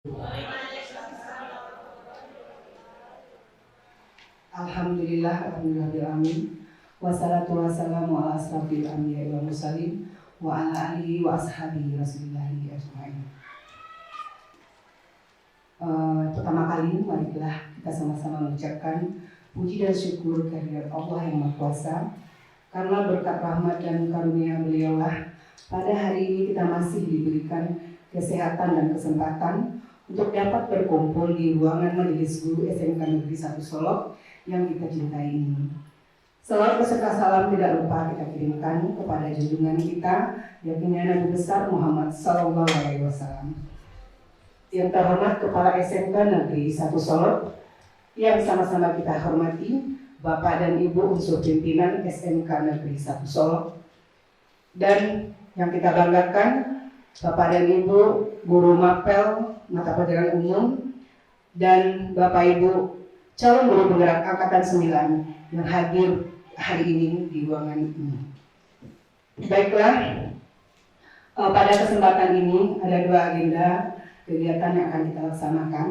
Alhamdulillah, alhamdulillahirrahmanirrahim. Wassalatu wassalamu ala asrafil anbiya'i wal mursalin wa ala alihi wa ashabihi rasulillahi ajma'in. Pertama kali marilah kita sama-sama mengucapkan puji dan syukur kehadirat Allah yang Maha Kuasa, karena berkat rahmat dan karunia beliaulah pada hari ini kita masih diberikan kesehatan dan kesempatan untuk dapat berkumpul di ruangan Majelis Guru SMK Negeri 1 Solok yang kita cintai ini. Salawat beserta salam tidak lupa kita kirimkan kepada junjungan kita, yakni Nabi besar Muhammad Sallallahu Alaihi Wasallam. Yang terhormat Kepala SMK Negeri 1 Solok, yang sama-sama kita hormati Bapak dan Ibu unsur pimpinan SMK Negeri 1 Solok, dan yang kita banggakan Bapak dan Ibu guru mapel mata pelajaran umum dan Bapak Ibu calon guru penggerak angkatan 9 yang hadir hari ini di ruangan ini. Baiklah, pada kesempatan ini ada dua agenda kegiatan yang akan kita laksanakan.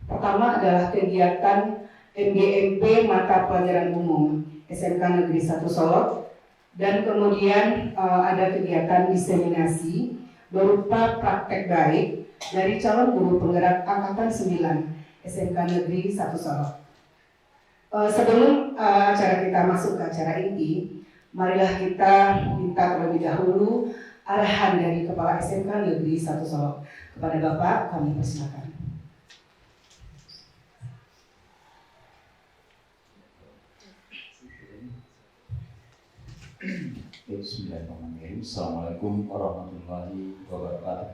Pertama adalah kegiatan MGMP mata pelajaran umum SMK Negeri 1 Solok, dan kemudian ada kegiatan diseminasi berupa praktek baik dari calon guru penggerak angkatan 9 SMK Negeri 1 Solok. Sebelum acara kita masuk ke acara inti, marilah kita minta terlebih dahulu arahan dari Kepala SMK Negeri 1 Solok. Kepada Bapak kami persilakan. Bismillahirrahmanirrahim. Assalamualaikum warahmatullahi wabarakatuh.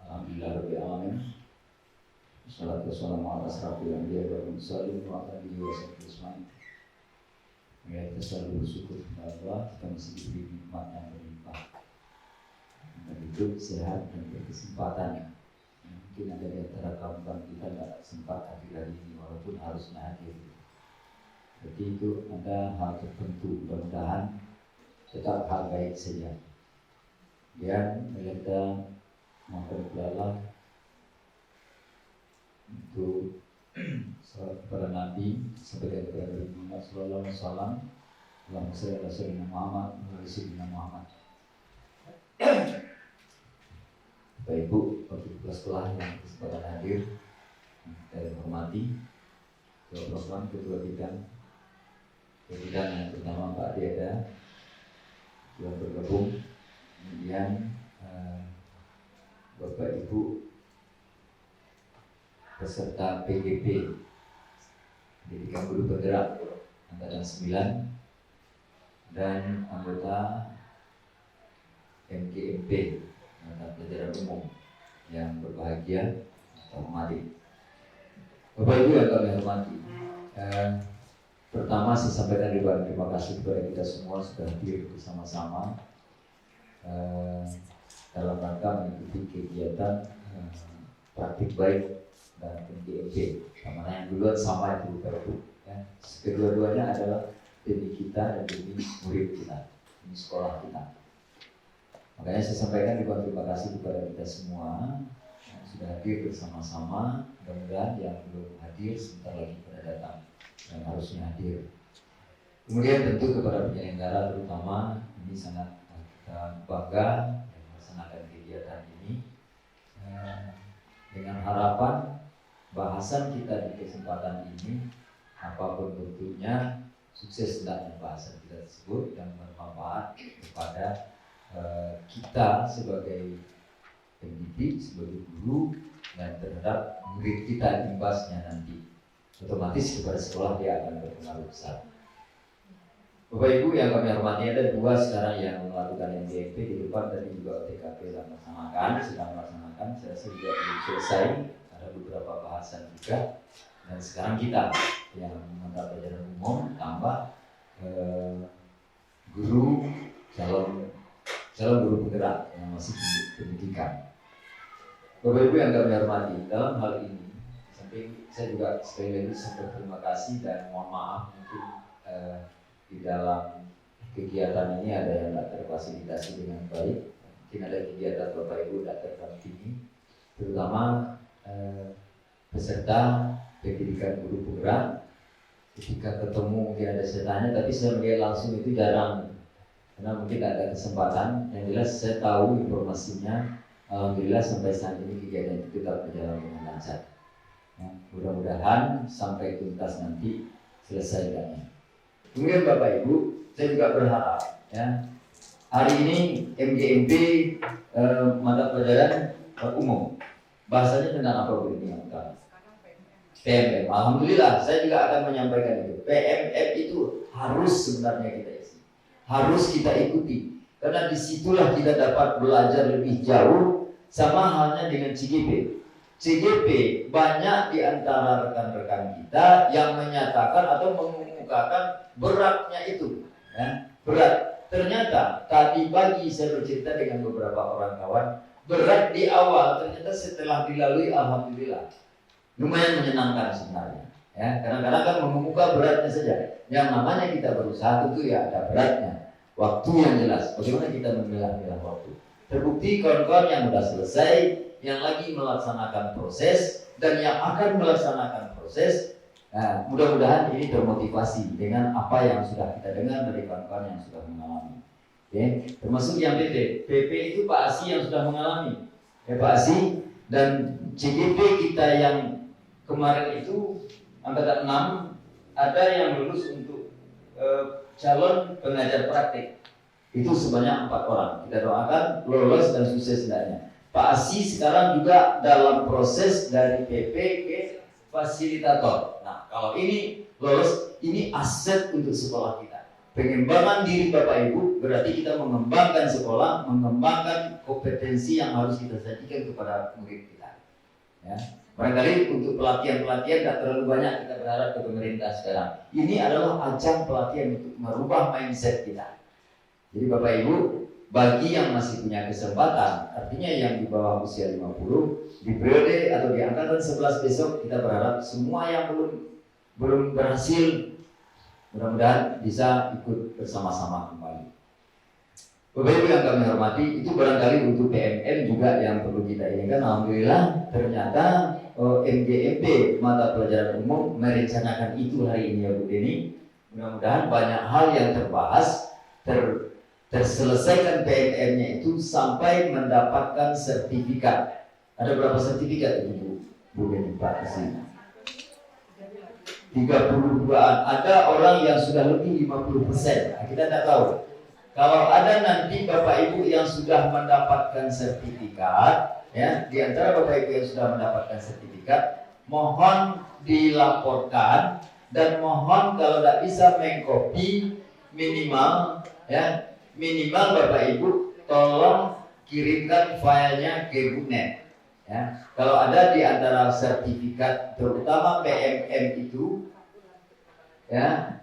Alhamdulillahirrahmanirrahim. Wassalatu wassalamu ala asrafil anbiya'i wal mursalin wa ala alihi wa sahbihi ajma'in. Kita selalu bersyukur kepada Allah, kita masih diberi nikmat yang berlimpah dan hidup sehat dan berkesempatan. Mungkin ada di antara kawan-kawan kita tidak sempat hadir hari ini walaupun harusnya hadir. Jadi itu ada hal tertentu, mudah-mudahan tetap hal baik saja. Dan kita mohon kepada Allah untuk salat kepada Nabi sebagai kepada Nabi Muhammad Sallallahu Alaihi Wasallam. Allahumma shalli ala sayyidina Muhammad wa ala sayyidina Muhammad. Bapak Ibu, Bapak sekolah yang kesempatan hadir, saya hormati Ketua Program, Ketua Bidang yang pertama Pak Diada yang bergabung, kemudian Bapak Ibu peserta PGP Pendidikan Guru Penggerak angkatan 9 dan anggota MGMP mata pelajaran umum yang berbahagia hormati. Bapak Ibu yang kami hormati, pertama saya sampaikan ribuan terima kasih kepada kita semua sudah hadir bersama-sama dalam rangka mengikuti kegiatan praktik baik dan MGMP. Mana yang duluan sama itu Bapak Ibu. Ya. Kedua-duanya adalah demi kita dan demi murid kita, demi sekolah kita. Makanya saya sampaikan ribuan terima kasih kepada kita semua yang sudah hadir bersama-sama. Mudah-mudahan yang belum hadir sebentar lagi pada datang yang harusnya hadir. Kemudian tentu kepada penyelenggara terutama ini sangat kita bangga melaksanakan kegiatan ini dengan harapan bahasan kita di kesempatan ini apapun bentuknya sukses hendaknya bahasan kita tersebut dan bermanfaat kepada kita sebagai pendidik, sebagai guru dan terhadap murid kita imbasnya nanti otomatis kepada sekolah dia akan berpengaruh besar. Bapak Ibu yang kami hormati, ada dua sekarang yang melakukan MGMP di depan tadi juga OTKP sedang melaksanakan. Saya rasa juga belum selesai, ada beberapa bahasan juga. Dan sekarang kita yang mata pelajaran umum tambah guru calon guru penggerak yang masih pendidikan. Bapak Ibu yang kami hormati, dalam hal ini saya juga sekali lagi berterima kasih dan mohon maaf mungkin di dalam kegiatan ini ada yang tidak terfasilitasi dengan baik. mungkin ada kegiatan Bapak Ibu datang sini, terutama peserta pendidikan guru penggerak. Ketika ketemu mungkin ada saya tanya, tapi saya melihat langsung itu jarang, karena mungkin tidak ada kesempatan. Yang jelas saya tahu informasinya, alhamdulillah sampai saat ini kegiatan itu tetap berjalan dengan lancar. Ya, mudah-mudahan sampai tuntas nanti selesai dananya. Kemudian Bapak Ibu, saya juga berharap ya, hari ini MGMP mata pelajaran umum, bahasanya tentang apa Bu ini? PMM. Alhamdulillah, saya juga akan menyampaikan itu. PMM itu harus sebenarnya kita isi, harus kita ikuti, karena disitulah kita dapat belajar lebih jauh. Sama halnya dengan CGP. CGP banyak di antara rekan-rekan kita yang menyatakan atau mengemukakan beratnya itu, ya, berat. Ternyata tadi pagi saya bercerita dengan beberapa orang kawan, berat di awal, ternyata setelah dilalui alhamdulillah lumayan menyenangkan sebenarnya. Ya, kadang-kadang kan mengemuka beratnya saja. Yang namanya kita berusaha tentu ya ada beratnya. Waktu yang jelas. Bagaimana kita memilah-milah waktu. Terbukti kawan-kawan yang sudah selesai, yang lagi melaksanakan proses, dan yang akan melaksanakan proses. Nah, mudah-mudahan ini termotivasi dengan apa yang sudah kita dengar dari kawan-kawan yang sudah mengalami. Oke, termasuk yang PP. PP itu Pak Asi yang sudah mengalami. Ya Pak Asi, dan CGP kita yang kemarin itu angkatan 6 ada yang lulus untuk calon pengajar praktik. Itu sebanyak 4 orang. Kita doakan lolos dan sukses hendaknya. Pak Asi sekarang juga dalam proses dari PP ke fasilitator. Nah, kalau ini lolos, ini aset untuk sekolah kita. Pengembangan diri Bapak Ibu berarti kita mengembangkan sekolah, mengembangkan kompetensi yang harus kita sajikan kepada murid kita. Ya. Barangkali untuk pelatihan-pelatihan tidak terlalu banyak kita berharap ke pemerintah sekarang. Ini adalah ajang pelatihan untuk merubah mindset kita. Jadi Bapak Ibu, bagi yang masih punya kesempatan, artinya yang di bawah usia 50, di periode atau di angkatan 11 besok, kita berharap semua yang belum berhasil, mudah-mudahan bisa ikut bersama-sama kembali. Bapak Ibu yang kami hormati, itu barangkali untuk PMM juga yang perlu kita inginkan. Alhamdulillah ternyata MGMP mata pelajaran umum merencanakan itu hari ini ya Bu Deni. Mudah-mudahan banyak hal yang terbahas, terselesaikan PMM-nya itu sampai mendapatkan sertifikat. Ada berapa sertifikat itu Bu Deni Pak Asi? 32-an. Ada orang yang sudah lebih 50%. Nah, kita tidak tahu. Kalau ada nanti Bapak Ibu yang sudah mendapatkan sertifikat, ya, di antara Bapak Ibu yang sudah mendapatkan sertifikat, mohon dilaporkan dan mohon kalau tidak bisa mengcopy minimal Bapak Ibu tolong kirimkan filenya ke Buknet. Ya, kalau ada di antara sertifikat terutama PMM itu, ya.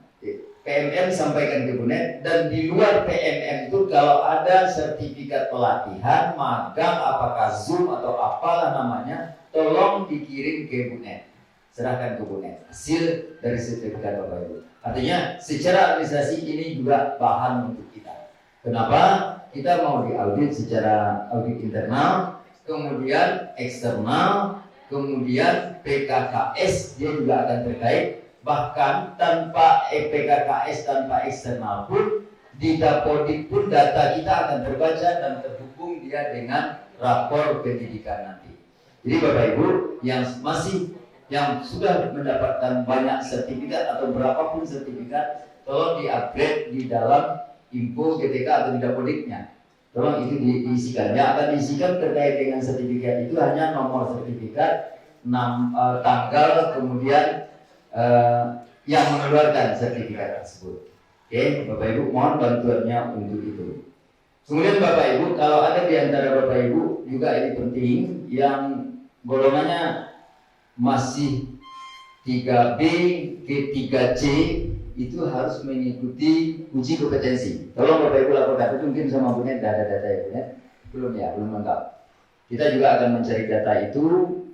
PMM sampaikan ke Buknet, dan di luar PMM itu kalau ada sertifikat pelatihan, magang, apakah Zoom atau apalah namanya, tolong dikirim ke Buknet. Serahkan ke Buknet hasil dari sertifikat Bapak Ibu. Artinya secara administrasi ini juga bahan untuk kita. Kenapa? Kita mau diaudit secara audit internal, kemudian eksternal, kemudian PKKS dia juga akan terkait. Bahkan tanpa PKKS, tanpa eksternal pun, di Dapodik pun data kita akan terbaca dan terhubung dia dengan rapor pendidikan nanti. Jadi Bapak Ibu yang sudah mendapatkan banyak sertifikat atau berapapun sertifikat, tolong di-upgrade di dalam info GTK atau di Dapodiknya. Tolong itu diisikan. Yang akan diisikan terkait dengan sertifikat itu hanya nomor sertifikat, tanggal, kemudian yang mengeluarkan sertifikat tersebut. Oke, Bapak Ibu mohon bantuannya untuk itu. Kemudian Bapak Ibu, kalau ada di antara Bapak Ibu juga ini penting, yang golongannya masih 3B ke 3C itu harus mengikuti uji kompetensi. Tolong Bapak Ibu laporkan, itu mungkin sama punya data-data ya, belum lengkap. Kita juga akan mencari data itu.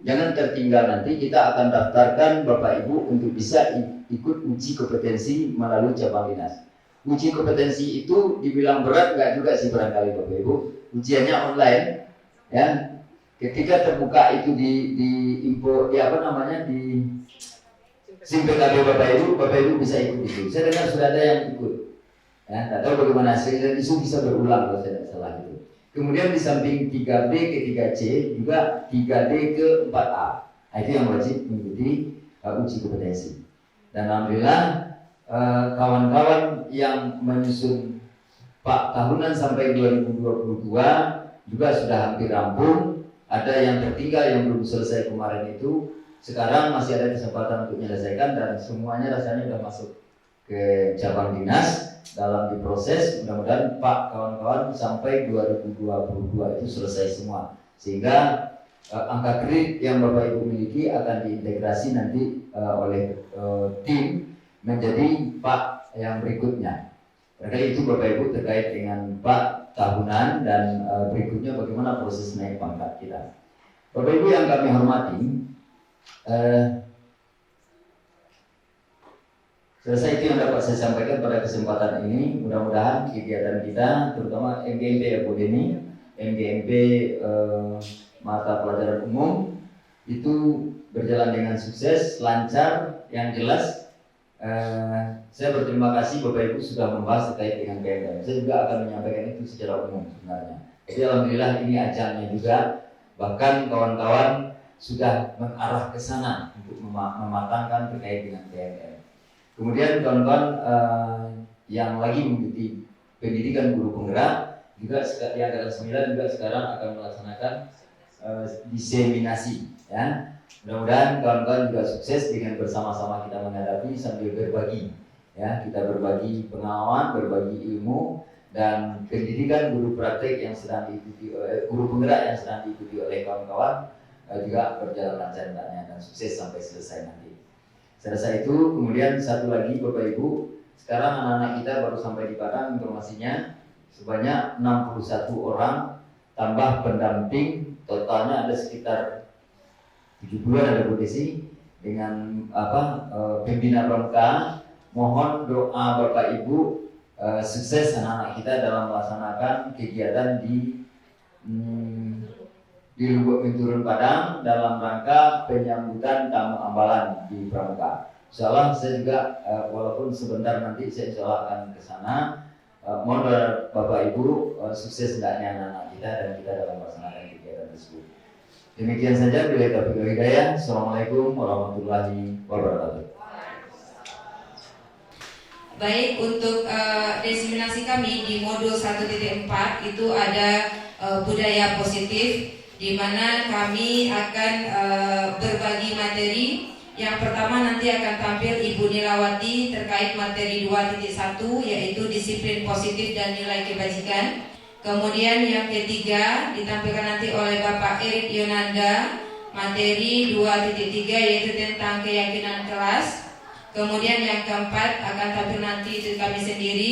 Jangan tertinggal, nanti kita akan daftarkan Bapak Ibu untuk bisa ikut uji kompetensi melalui cabang dinas. Uji kompetensi itu dibilang berat, enggak juga sih barangkali Bapak Ibu. ujiannya online, ya. Ketika terbuka itu di info di apa namanya di SIM PKB Bapak Ibu bisa ikut itu. Saya dengar sudah ada yang ikut, ya. Tidak tahu bagaimana hasilnya, itu bisa berulang kalau saya tidak salah itu. Kemudian di samping 3B ke 3C juga 3D ke 4A. Nah, itu yang wajib mengikuti uji kompetensi. Dan alhamdulillah kawan-kawan yang menyusun Pak tahunan sampai 2022 juga sudah hampir rampung. Ada yang tertinggal yang belum selesai kemarin itu, sekarang masih ada kesempatan untuk menyelesaikan dan semuanya rasanya sudah masuk ke cabang dinas dalam diproses. Mudah-mudahan Pak kawan-kawan sampai 2022 itu selesai semua, sehingga angka kredit yang Bapak Ibu miliki akan diintegrasi nanti oleh tim menjadi Pak yang berikutnya. Barangkali itu Bapak Ibu terkait dengan Pak tahunan dan berikutnya bagaimana proses naik pangkat kita. Bapak Ibu yang kami hormati, selesai itu yang dapat saya sampaikan pada kesempatan ini. Mudah-mudahan kegiatan kita, terutama MGMP ya Bu Deni, MGMP mata pelajaran umum itu berjalan dengan sukses, lancar, yang jelas. Saya berterima kasih Bapak Ibu sudah membahas terkait dengan PMDM. Saya juga akan menyampaikan itu secara umum sebenarnya. Jadi alhamdulillah ini ajangnya juga, bahkan kawan-kawan sudah mengarah ke sana untuk mematangkan terkait dengan PMDM. Kemudian kawan-kawan yang lagi mengikuti pendidikan guru penggerak juga yang angkatan 9 juga sekarang akan melaksanakan diseminasi, ya. Mudah-mudahan kawan-kawan juga sukses dengan bersama-sama kita menghadapi sambil berbagi, ya. Kita berbagi pengalaman, berbagi ilmu, dan pendidikan guru praktek yang sedang diikuti oleh guru penggerak yang sedang diikuti oleh kawan-kawan juga berjalan lancar dan sukses sampai selesai nanti. Selesai itu kemudian satu lagi Bapak Ibu, sekarang anak-anak kita baru sampai di Padang, informasinya sebanyak 61 orang tambah pendamping, totalnya ada sekitar 70-an ada Bu Desi dengan pembina pramuka. Mohon doa Bapak Ibu sukses anak-anak kita dalam melaksanakan kegiatan di Lubuk Binturun Padang dalam rangka penyambutan tamu ambalan di pramuka. Insyaallah saya juga walaupun sebentar nanti saya insyaallah akan ke sana. Mohon doa Bapak Ibu sukses hendaknya anak-anak kita dan kita dalam melaksanakan kegiatan tersebut. Demikian saja, bila taufiq wal hidayah. Assalamualaikum warahmatullahi wabarakatuh. Baik, untuk diseminasi kami di modul 1.4 itu ada budaya positif, di mana kami akan berbagi materi. Yang pertama nanti akan tampil Ibu Nilawati terkait materi 2.1 yaitu disiplin positif dan nilai kebajikan. Kemudian yang ketiga ditampilkan nanti oleh Bapak Erik Yonanda, materi 2.3 yaitu tentang keyakinan kelas. Kemudian yang keempat akan tampil nanti itu kami sendiri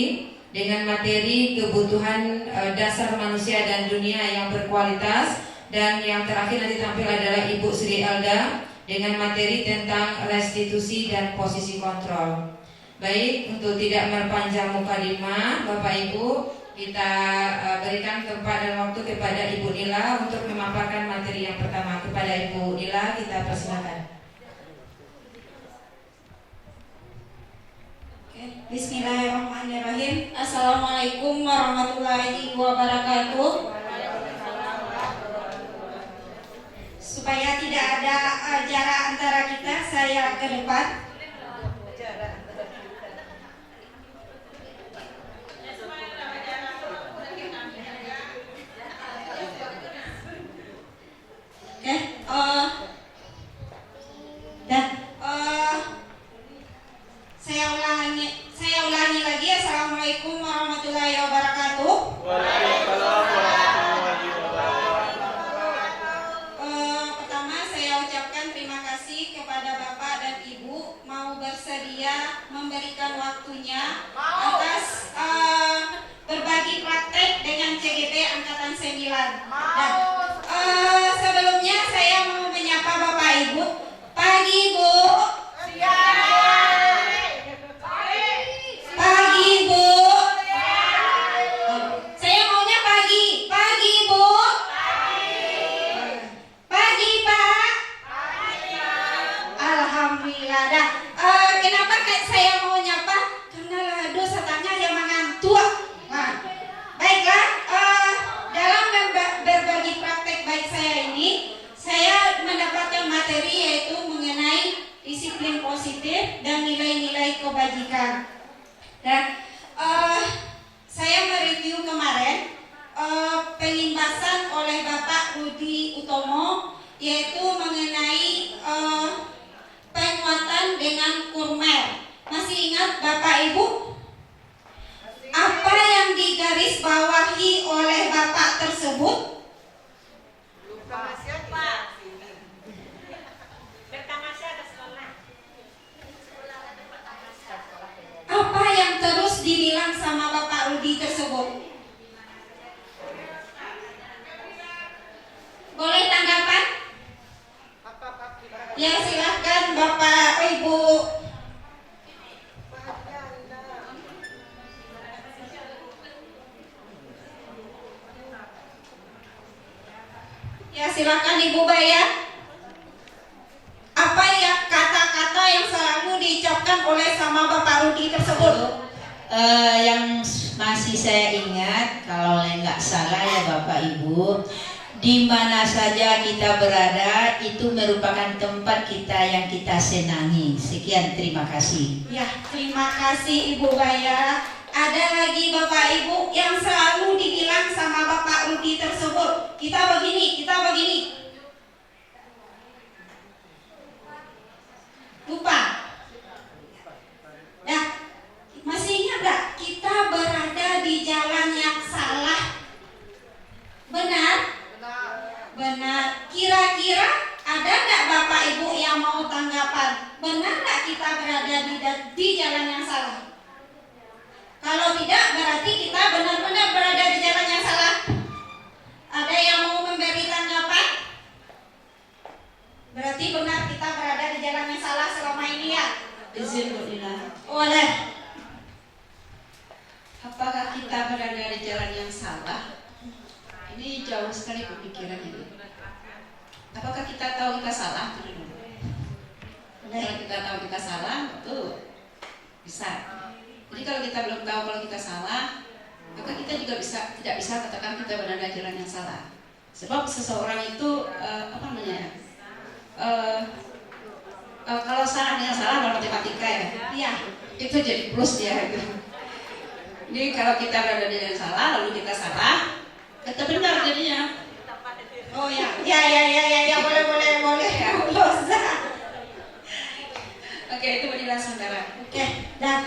dengan materi kebutuhan dasar manusia dan dunia yang berkualitas. Dan yang terakhir nanti tampil adalah Ibu Sri Elda dengan materi tentang restitusi dan posisi kontrol. Baik, untuk tidak memperpanjang mukadimah, Bapak Ibu, kita berikan tempat dan waktu kepada Ibu Nila untuk memaparkan materi yang pertama. Kepada Ibu Nila kita persilakan. Bismillahirrahmanirrahim. Assalamualaikum warahmatullahi wabarakatuh. Supaya tidak ada jarak antara kita, saya ke depan. Saya ulangi lagi. Assalamualaikum warahmatullahi wabarakatuh. Waalaikumsalam warahmatullahi wabarakatuh. Pertama saya ucapkan terima kasih kepada Bapak dan Ibu mau bersedia memberikan waktunya atas berbagi praktek dengan CGT Angkatan 9. Dan sebelumnya saya mau menyapa Bapak Ibu. Pagi Bu. Pagi Bu. Saya maunya pagi. Pagi tua. Nah, baiklah, dalam berbagi praktek baik saya ini, saya mendapatkan materi yaitu mengenai disiplin positif dan nilai-nilai kebajikan. Dan saya mereview kemarin penginbasan oleh Bapak Rudi Utomo yaitu mengenai penguatan dengan kurmer. Masih ingat Bapak Ibu? Apa yang digarisbawahi oleh Bapak tersebut? Apa yang terus dibilang sama Bapak Rudi tersebut? Boleh tanggapan? Ya, silahkan Bapak Ibu. Ya, silakan Ibu Baya. Apa ya kata-kata yang selalu diucapkan oleh sama Bapak Rudi tersebut? Yang masih saya ingat, kalau nggak salah ya Bapak Ibu, di mana saja kita berada itu merupakan tempat kita yang kita senangi. Sekian, terima kasih. Ya, terima kasih Ibu Baya. Ada lagi Bapak Ibu yang selalu dibilang sama Bapak Rudi tersebut, kita begini, kita begini. Lupa. Nah, masih ingat gak? Kita berada di jalan yang salah. Benar? Benar. Kira-kira ada gak Bapak Ibu yang mau tanggapan? Benar gak kita berada di jalan yang salah? Kalau tidak, berarti kita benar-benar berada di jalan yang salah. Ada yang mau memberi tanggapan? Berarti benar kita berada di jalan yang salah selama ini ya? Izin Bu Dina. Oleh. Apakah kita berada di jalan yang salah? Ini jauh sekali pemikiran ini. Apakah kita tahu kita salah? Kalau kita tahu kita salah, itu bisa. Jadi kalau kita belum tahu kalau kita salah, maka kita juga tidak bisa katakan kita berada di jalan yang salah. Sebab seseorang itu kalau salah dengan salah dalam matematika ya, Iya. itu jadi plus ya. Gitu. Jadi kalau kita berada di jalan salah lalu kita salah, kita benar jadinya. Oh ya, ya, boleh. Oke, itu penjelasan sementara. Oke, dan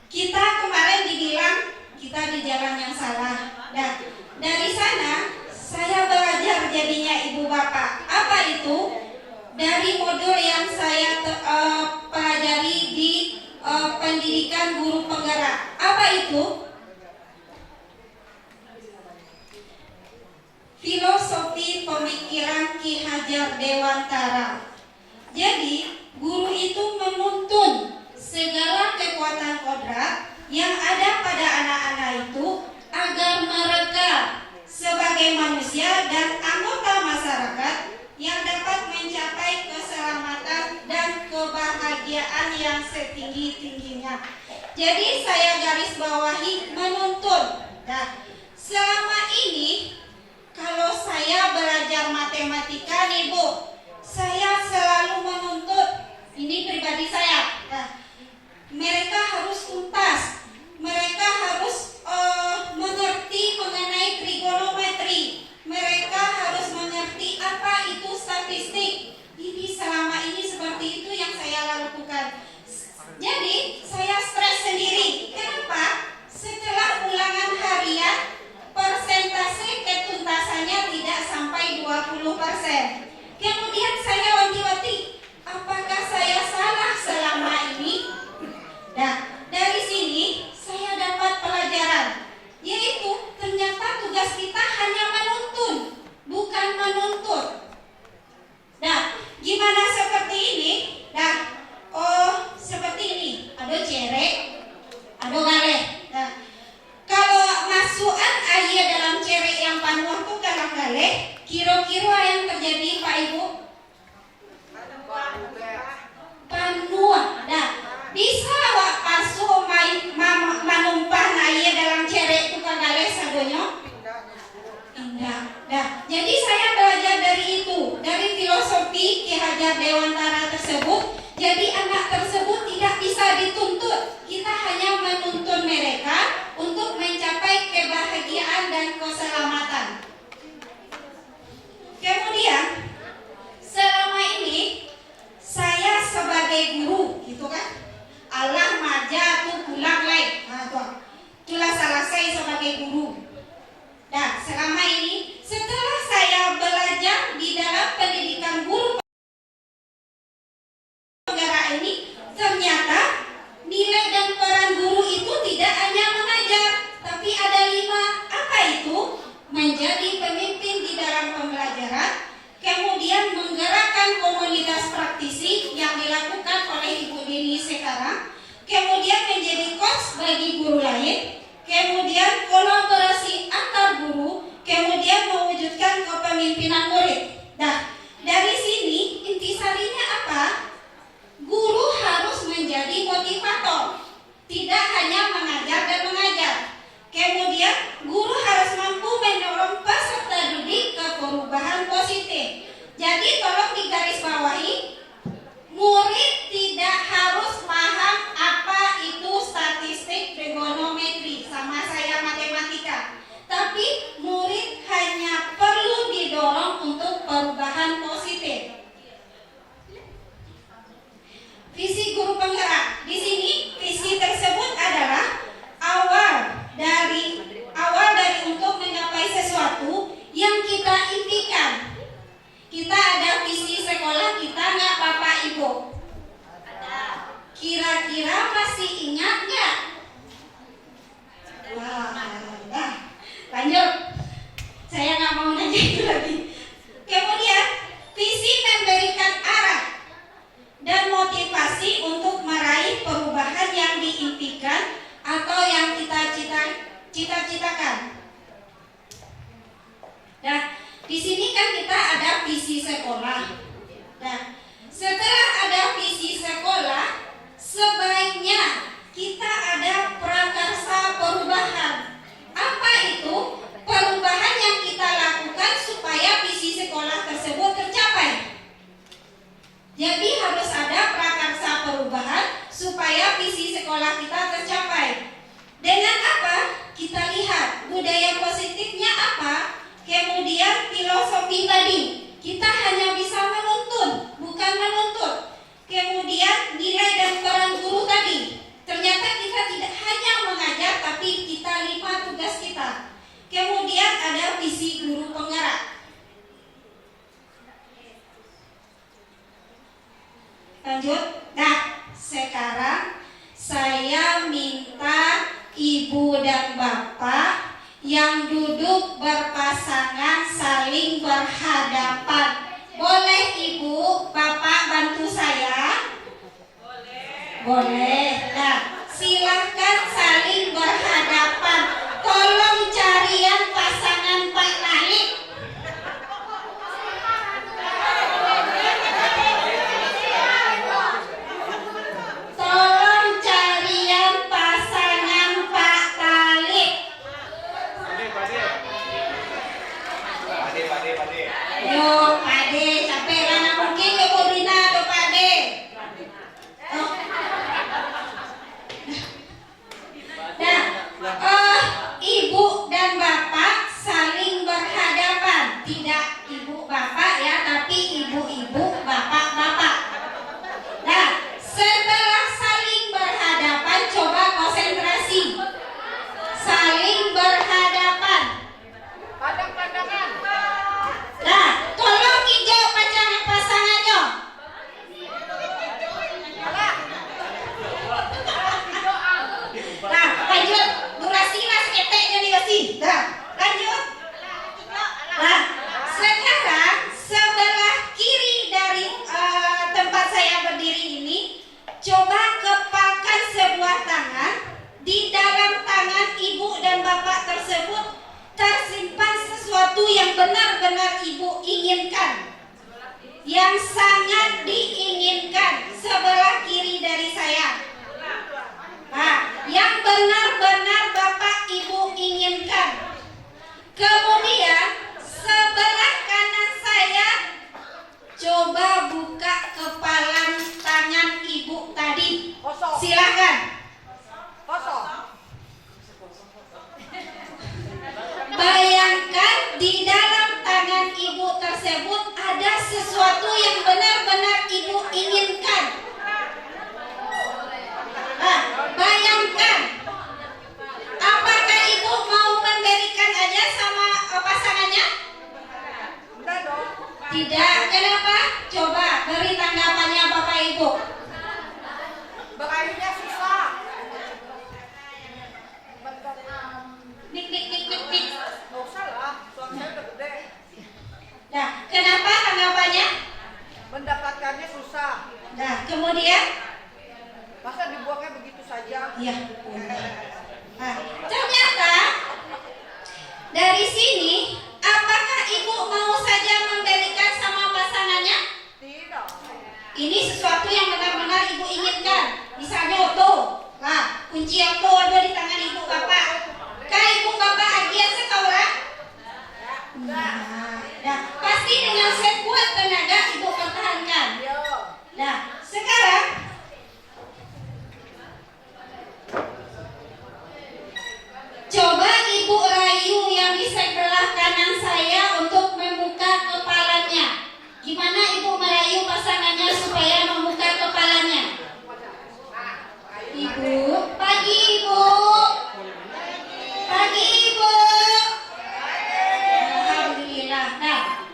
kita kemarin dibilang kita di jalan yang salah. Dan dari sana saya belajar jadinya Ibu Bapak. Apa itu? Dari modul yang saya pelajari di pendidikan guru penggerak. Apa itu? Filosofi pemikiran Ki Hajar Dewantara. Jadi, guru itu menuntun segala kekuatan kodrat yang ada pada anak-anak itu agar mereka sebagai manusia dan anggota masyarakat yang dapat mencapai keselamatan dan kebahagiaan yang setinggi-tingginya. Jadi saya garis bawahi menuntun. Nah, selama ini kalau saya belajar matematika nih Bu, saya selalu menuntut, ini pribadi saya. Nah, mereka harus tuntas, mereka harus mengerti mengenai trigonometri, mereka harus mengerti apa itu statistik. Ini selama ini seperti itu yang saya lakukan. Jadi saya stres sendiri. Kenapa? Setelah ulangan harian, persentase ketuntasannya tidak sampai 20%. Kemudian saya wanti-wanti, apakah saya salah selama ini mengajar Dewantara tersebut. Jadi anak tersebut tidak bisa dituntut. Kita hanya menuntun mereka untuk mencapai kebahagiaan dan keselamatan. Kemudian selama ini saya sebagai guru, gitu kan? Allah maja tu pulang lain. Itulah salah saya sebagai guru. Nah, selama ini setelah saya belajar di dalam pendidikan guru negara ini, ternyata nilai dan peran guru itu tidak hanya mengajar, tapi ada 5. Apa itu? Menjadi pemimpin di dalam pembelajaran, kemudian menggerakkan komunitas praktisi yang dilakukan oleh Ibu Dini sekarang, kemudian menjadi coach bagi guru lain, kemudian kolaborasi antar guru, kemudian mewujudkan kepemimpinan murid. Nah, dari sini intisarinya apa? Guru harus menjadi motivator, tidak hanya mengajar dan mengajar. Kemudian guru harus mampu mendorong peserta didik ke perubahan positif. Jadi tolong digarisbawahi, murid tidak harus paham apa itu statistik trigonometri sama saya matematika, tapi murid hanya perlu didorong untuk perubahan positif. Visi guru penggerak. Di sini visi tersebut adalah awal dari untuk menggapai sesuatu yang kita impikan. Kita ada visi sekolah kita nggak Bapak Ibu? Ada. Kira-kira masih ingat nggak? Wah, nah, lanjut. Saya nggak mau nanya itu lagi. Kemudian visi memberikan arah dan motivasi untuk meraih perubahan yang diimpikan atau yang kita cita-citakan. Nah, di sini kan kita ada visi sekolah. Nah, setelah ada visi sekolah, sebaiknya kita ada prakarsa perubahan. Apa itu? Perubahan yang kita lakukan supaya visi sekolah tersebut tercapai. Jadi harus ada prakarsa perubahan supaya visi sekolah kita tercapai. Dengan apa? Kita lihat budaya positifnya apa, kemudian filosofi tadi. Kita hanya bisa menuntun, bukan menuntut. Kemudian nilai dan peran guru tadi. Ternyata kita tidak hanya mengajar, tapi kita 5 tugas kita. Kemudian ada visi guru penggerak. Lanjut. Nah, sekarang saya minta Ibu dan Bapak yang duduk berpasangan saling berhadapan. Boleh Ibu, Bapak bantu saya? Boleh. Nah, silahkan saling berhadapan. Tolong carian pasangan Pak naik. Tolong carian pasangan Pak Talib. Pade. Yo, Pade, capek mana mungkin yo Rina do Pade. Oh. Nah, Ibu dan Bapak saling berhadapan. Tidak Ibu Bapak ya, tapi ibu-ibu, bapak-bapak. Nah, setelah saling berhadapan, coba konsentrasi. Saling berhadapan. Nah, tolong hijau pasangannya. Nah, lanjut. Durasi mas keteknya dikasih. Nah, lanjut. Nah, sekarang sebelah kiri dari tempat saya berdiri ini, coba kepalkan sebuah tangan. Di dalam tangan ibu dan bapak tersebut tersimpan sesuatu yang benar-benar ibu inginkan, yang sangat diinginkan. Sebelah kiri dari saya. Nah, yang benar-benar bapak ibu inginkan. Kemudian sebelah kanan saya, coba buka Iya. Nah, ternyata dari sini, apakah ibu mau saja memberikan sama pasangannya? Tidak. Ini sesuatu yang benar-benar ibu inginkan. Misalnya auto, nah kunci auto ada di tangan ibu bapak. Kah ibu bapak agian sekolah? Nah, pasti dengan sekuat tenaga ibu pertahankan. Nah, sekarang coba ibu rayu yang di sebelah kanan saya untuk membuka kepalanya. Gimana ibu merayu pasangannya supaya membuka kepalanya? Ibu, pagi ibu. Pagi ibu. Alhamdulillah. Nah,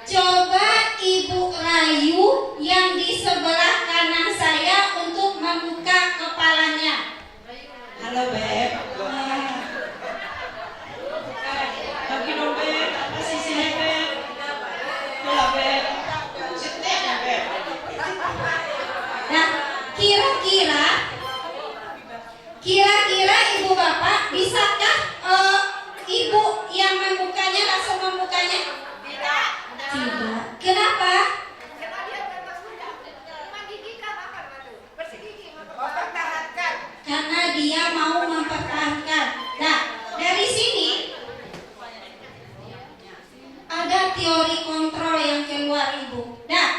coba ibu rayu yang di sebelah kanan saya untuk membuka kepalanya. Halo Beb. Lagi dong Beb, apa sih sini Beb? Halo Beb. Cetek ya Beb. Nah, kira-kira ibu bapak bisakah ibu yang membukanya langsung membukanya? Tidak. Kenapa? Karena dia mau mempertahankan. Nah, dari sini ada teori kontrol yang keluar ibu. Nah,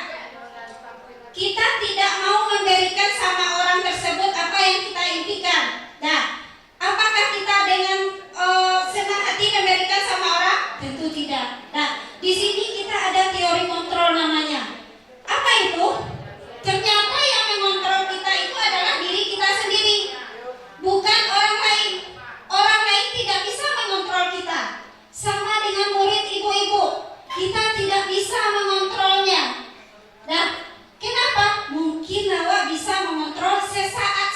kita tidak mau memberikan sama orang tersebut apa yang kita impikan. Nah, apakah kita dengan senang hati memberikan sama orang? Tentu tidak. Nah, di sini kita ada teori kontrol namanya. Apa itu? Ternyata yang mengontrol kita itu adalah diri kita sendiri, bukan orang lain. Orang lain tidak bisa mengontrol kita. Sama dengan murid ibu-ibu, kita tidak bisa mengontrolnya. Nah, kenapa? Mungkin Nawa bisa mengontrol sesaat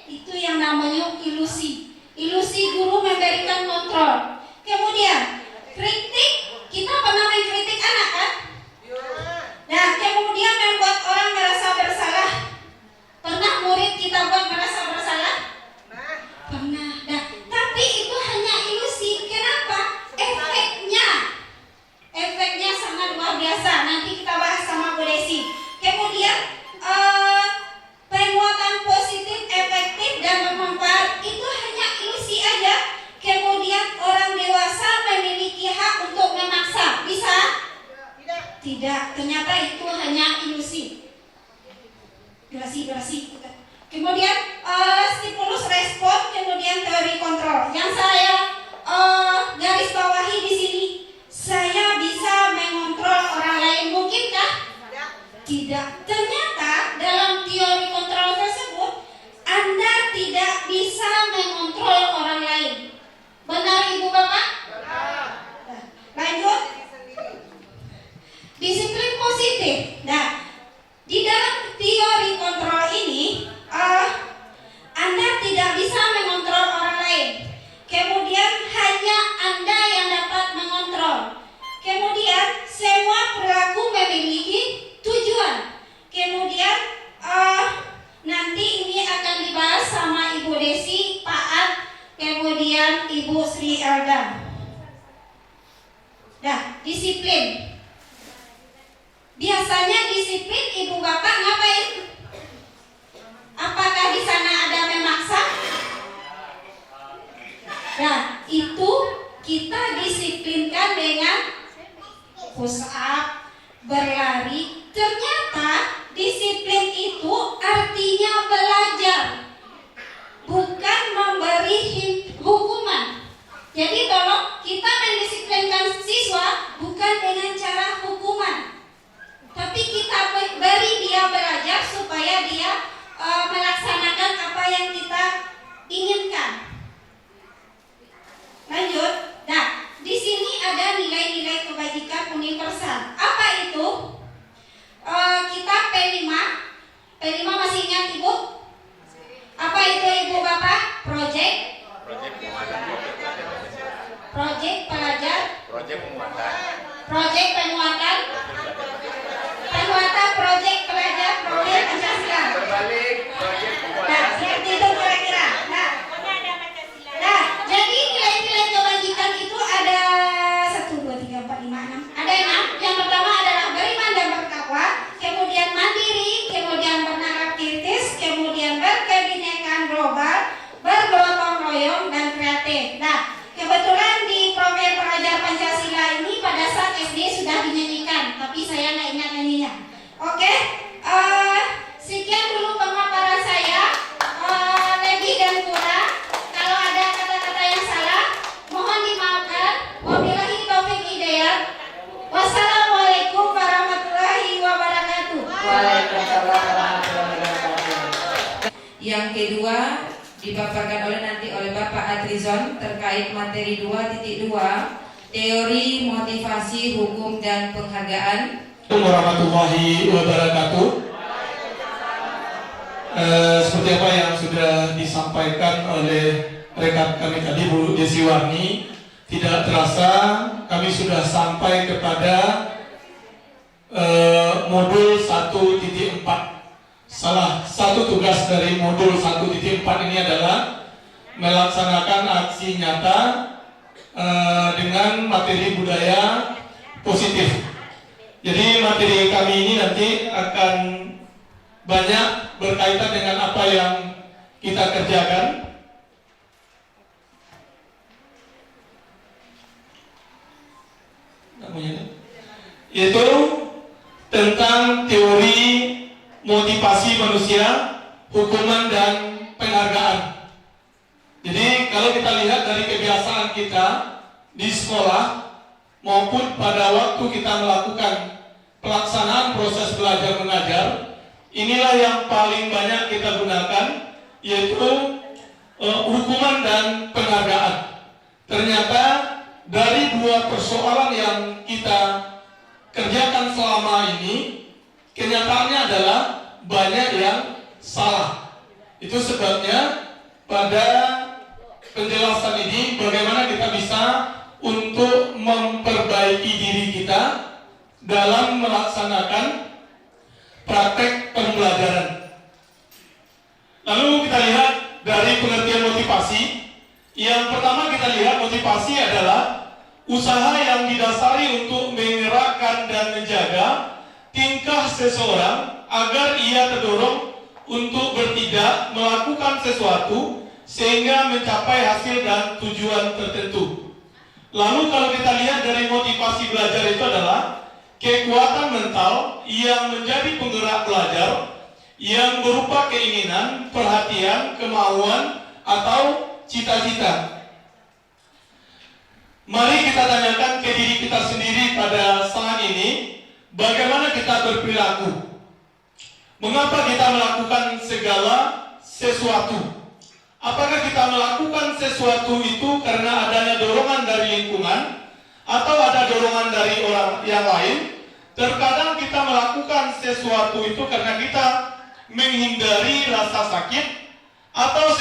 itu yang namanya ilusi. Ilusi guru memberikan kontrol. Kemudian kritik, kita pernah mengkritik anak kan? Nah, kemudian membuat orang merasa bersalah. Pernah murid kita buat merasa bersalah? Pernah. Nah, tapi itu hanya ilusi. Kenapa? Efeknya sangat luar biasa. Nanti kita bahas sama Bu Desi. Kemudian penguatan positif, efektif dan bermanfaat itu hanya ilusi aja. Kemudian orang dewasa memiliki hak untuk memaksa. Bisa? Tidak. Ternyata itu hanya ilusi. Durasi. Kemudian stimulus respon, kemudian teori kontrol. Yang saya garis bawahi di sini, saya bisa mengontrol orang lain. Mungkinkah? Tidak. Ternyata dalam teori kontrol tersebut, Anda tidak bisa mengontrol orang lain. Benar Ibu Bapak? Benar. Lanjut. Disiplin positif. Nah, di dalam teori kontrol ini, Anda tidak bisa mengontrol orang lain. Kemudian hanya Anda yang dapat mengontrol. Kemudian semua perilaku memiliki tujuan. Kemudian nanti ini akan dibahas sama Ibu Desi, Pak Ad, kemudian Ibu Sri Elda. Nah, disiplin. Biasanya disiplin Ibu Bapak ngapain? Apakah di sana ada memaksa? Nah, itu kita disiplinkan dengan push up, berlari. Ternyata disiplin itu artinya belajar, bukan memberi hukuman. Jadi tolong kita mendisiplinkan siswa bukan dengan cara hukuman, tapi kita beri dia belajar supaya dia melaksanakan apa yang kita inginkan. Lanjut. Nah, di sini ada nilai-nilai kebajikan universal. Apa itu? Kita P5. P5 masih ingat Ibu? Apa itu Ibu Bapak? Project pelajar. Project penguatan. Project pelajar. Project Pancasila. Berbalik, proyek Nah, seperti itu kira-kira. dipaparkan nanti oleh Bapak Adrizon terkait materi 2.2 teori motivasi hukum dan penghargaan. Assalamualaikum warahmatullahi wabarakatuh. Seperti apa yang sudah disampaikan oleh rekan kami tadi, Bu Desi Warni, tidak terasa kami sudah sampai kepada modul 1.4. Salah satu tugas dari modul 1.4 ini adalah melaksanakan aksi nyata dengan materi budaya positif. Jadi materi kami ini nanti akan banyak berkaitan dengan apa yang kita kerjakan. Yaitu tentang teori motivasi manusia, hukuman dan penghargaan. Jadi kalau kita lihat dari kebiasaan kita di sekolah maupun pada waktu kita melakukan pelaksanaan proses belajar mengajar, inilah yang paling banyak kita gunakan, yaitu hukuman dan penghargaan. Ternyata dari dua persoalan yang kita kerjakan selama ini, kenyataannya adalah banyak yang salah. Itu sebabnya pada penjelasan ini bagaimana kita bisa untuk memperbaiki diri kita dalam melaksanakan praktek pembelajaran. Lalu kita lihat dari pengertian motivasi. Yang pertama kita lihat motivasi adalah usaha yang didasari untuk menggerakkan dan menjaga tingkah seseorang agar ia terdorong untuk bertindak melakukan sesuatu sehingga mencapai hasil dan tujuan tertentu. Lalu kalau kita lihat dari motivasi belajar itu adalah kekuatan mental yang menjadi penggerak belajar yang berupa keinginan, perhatian, kemauan, atau cita-cita. Mari kita tanyakan ke diri kita sendiri pada saat ini, bagaimana kita berperilaku? Mengapa kita melakukan segala sesuatu? Apakah kita melakukan sesuatu itu karena adanya dorongan dari lingkungan atau ada dorongan dari orang yang lain? Terkadang kita melakukan sesuatu itu karena kita menghindari rasa sakit atau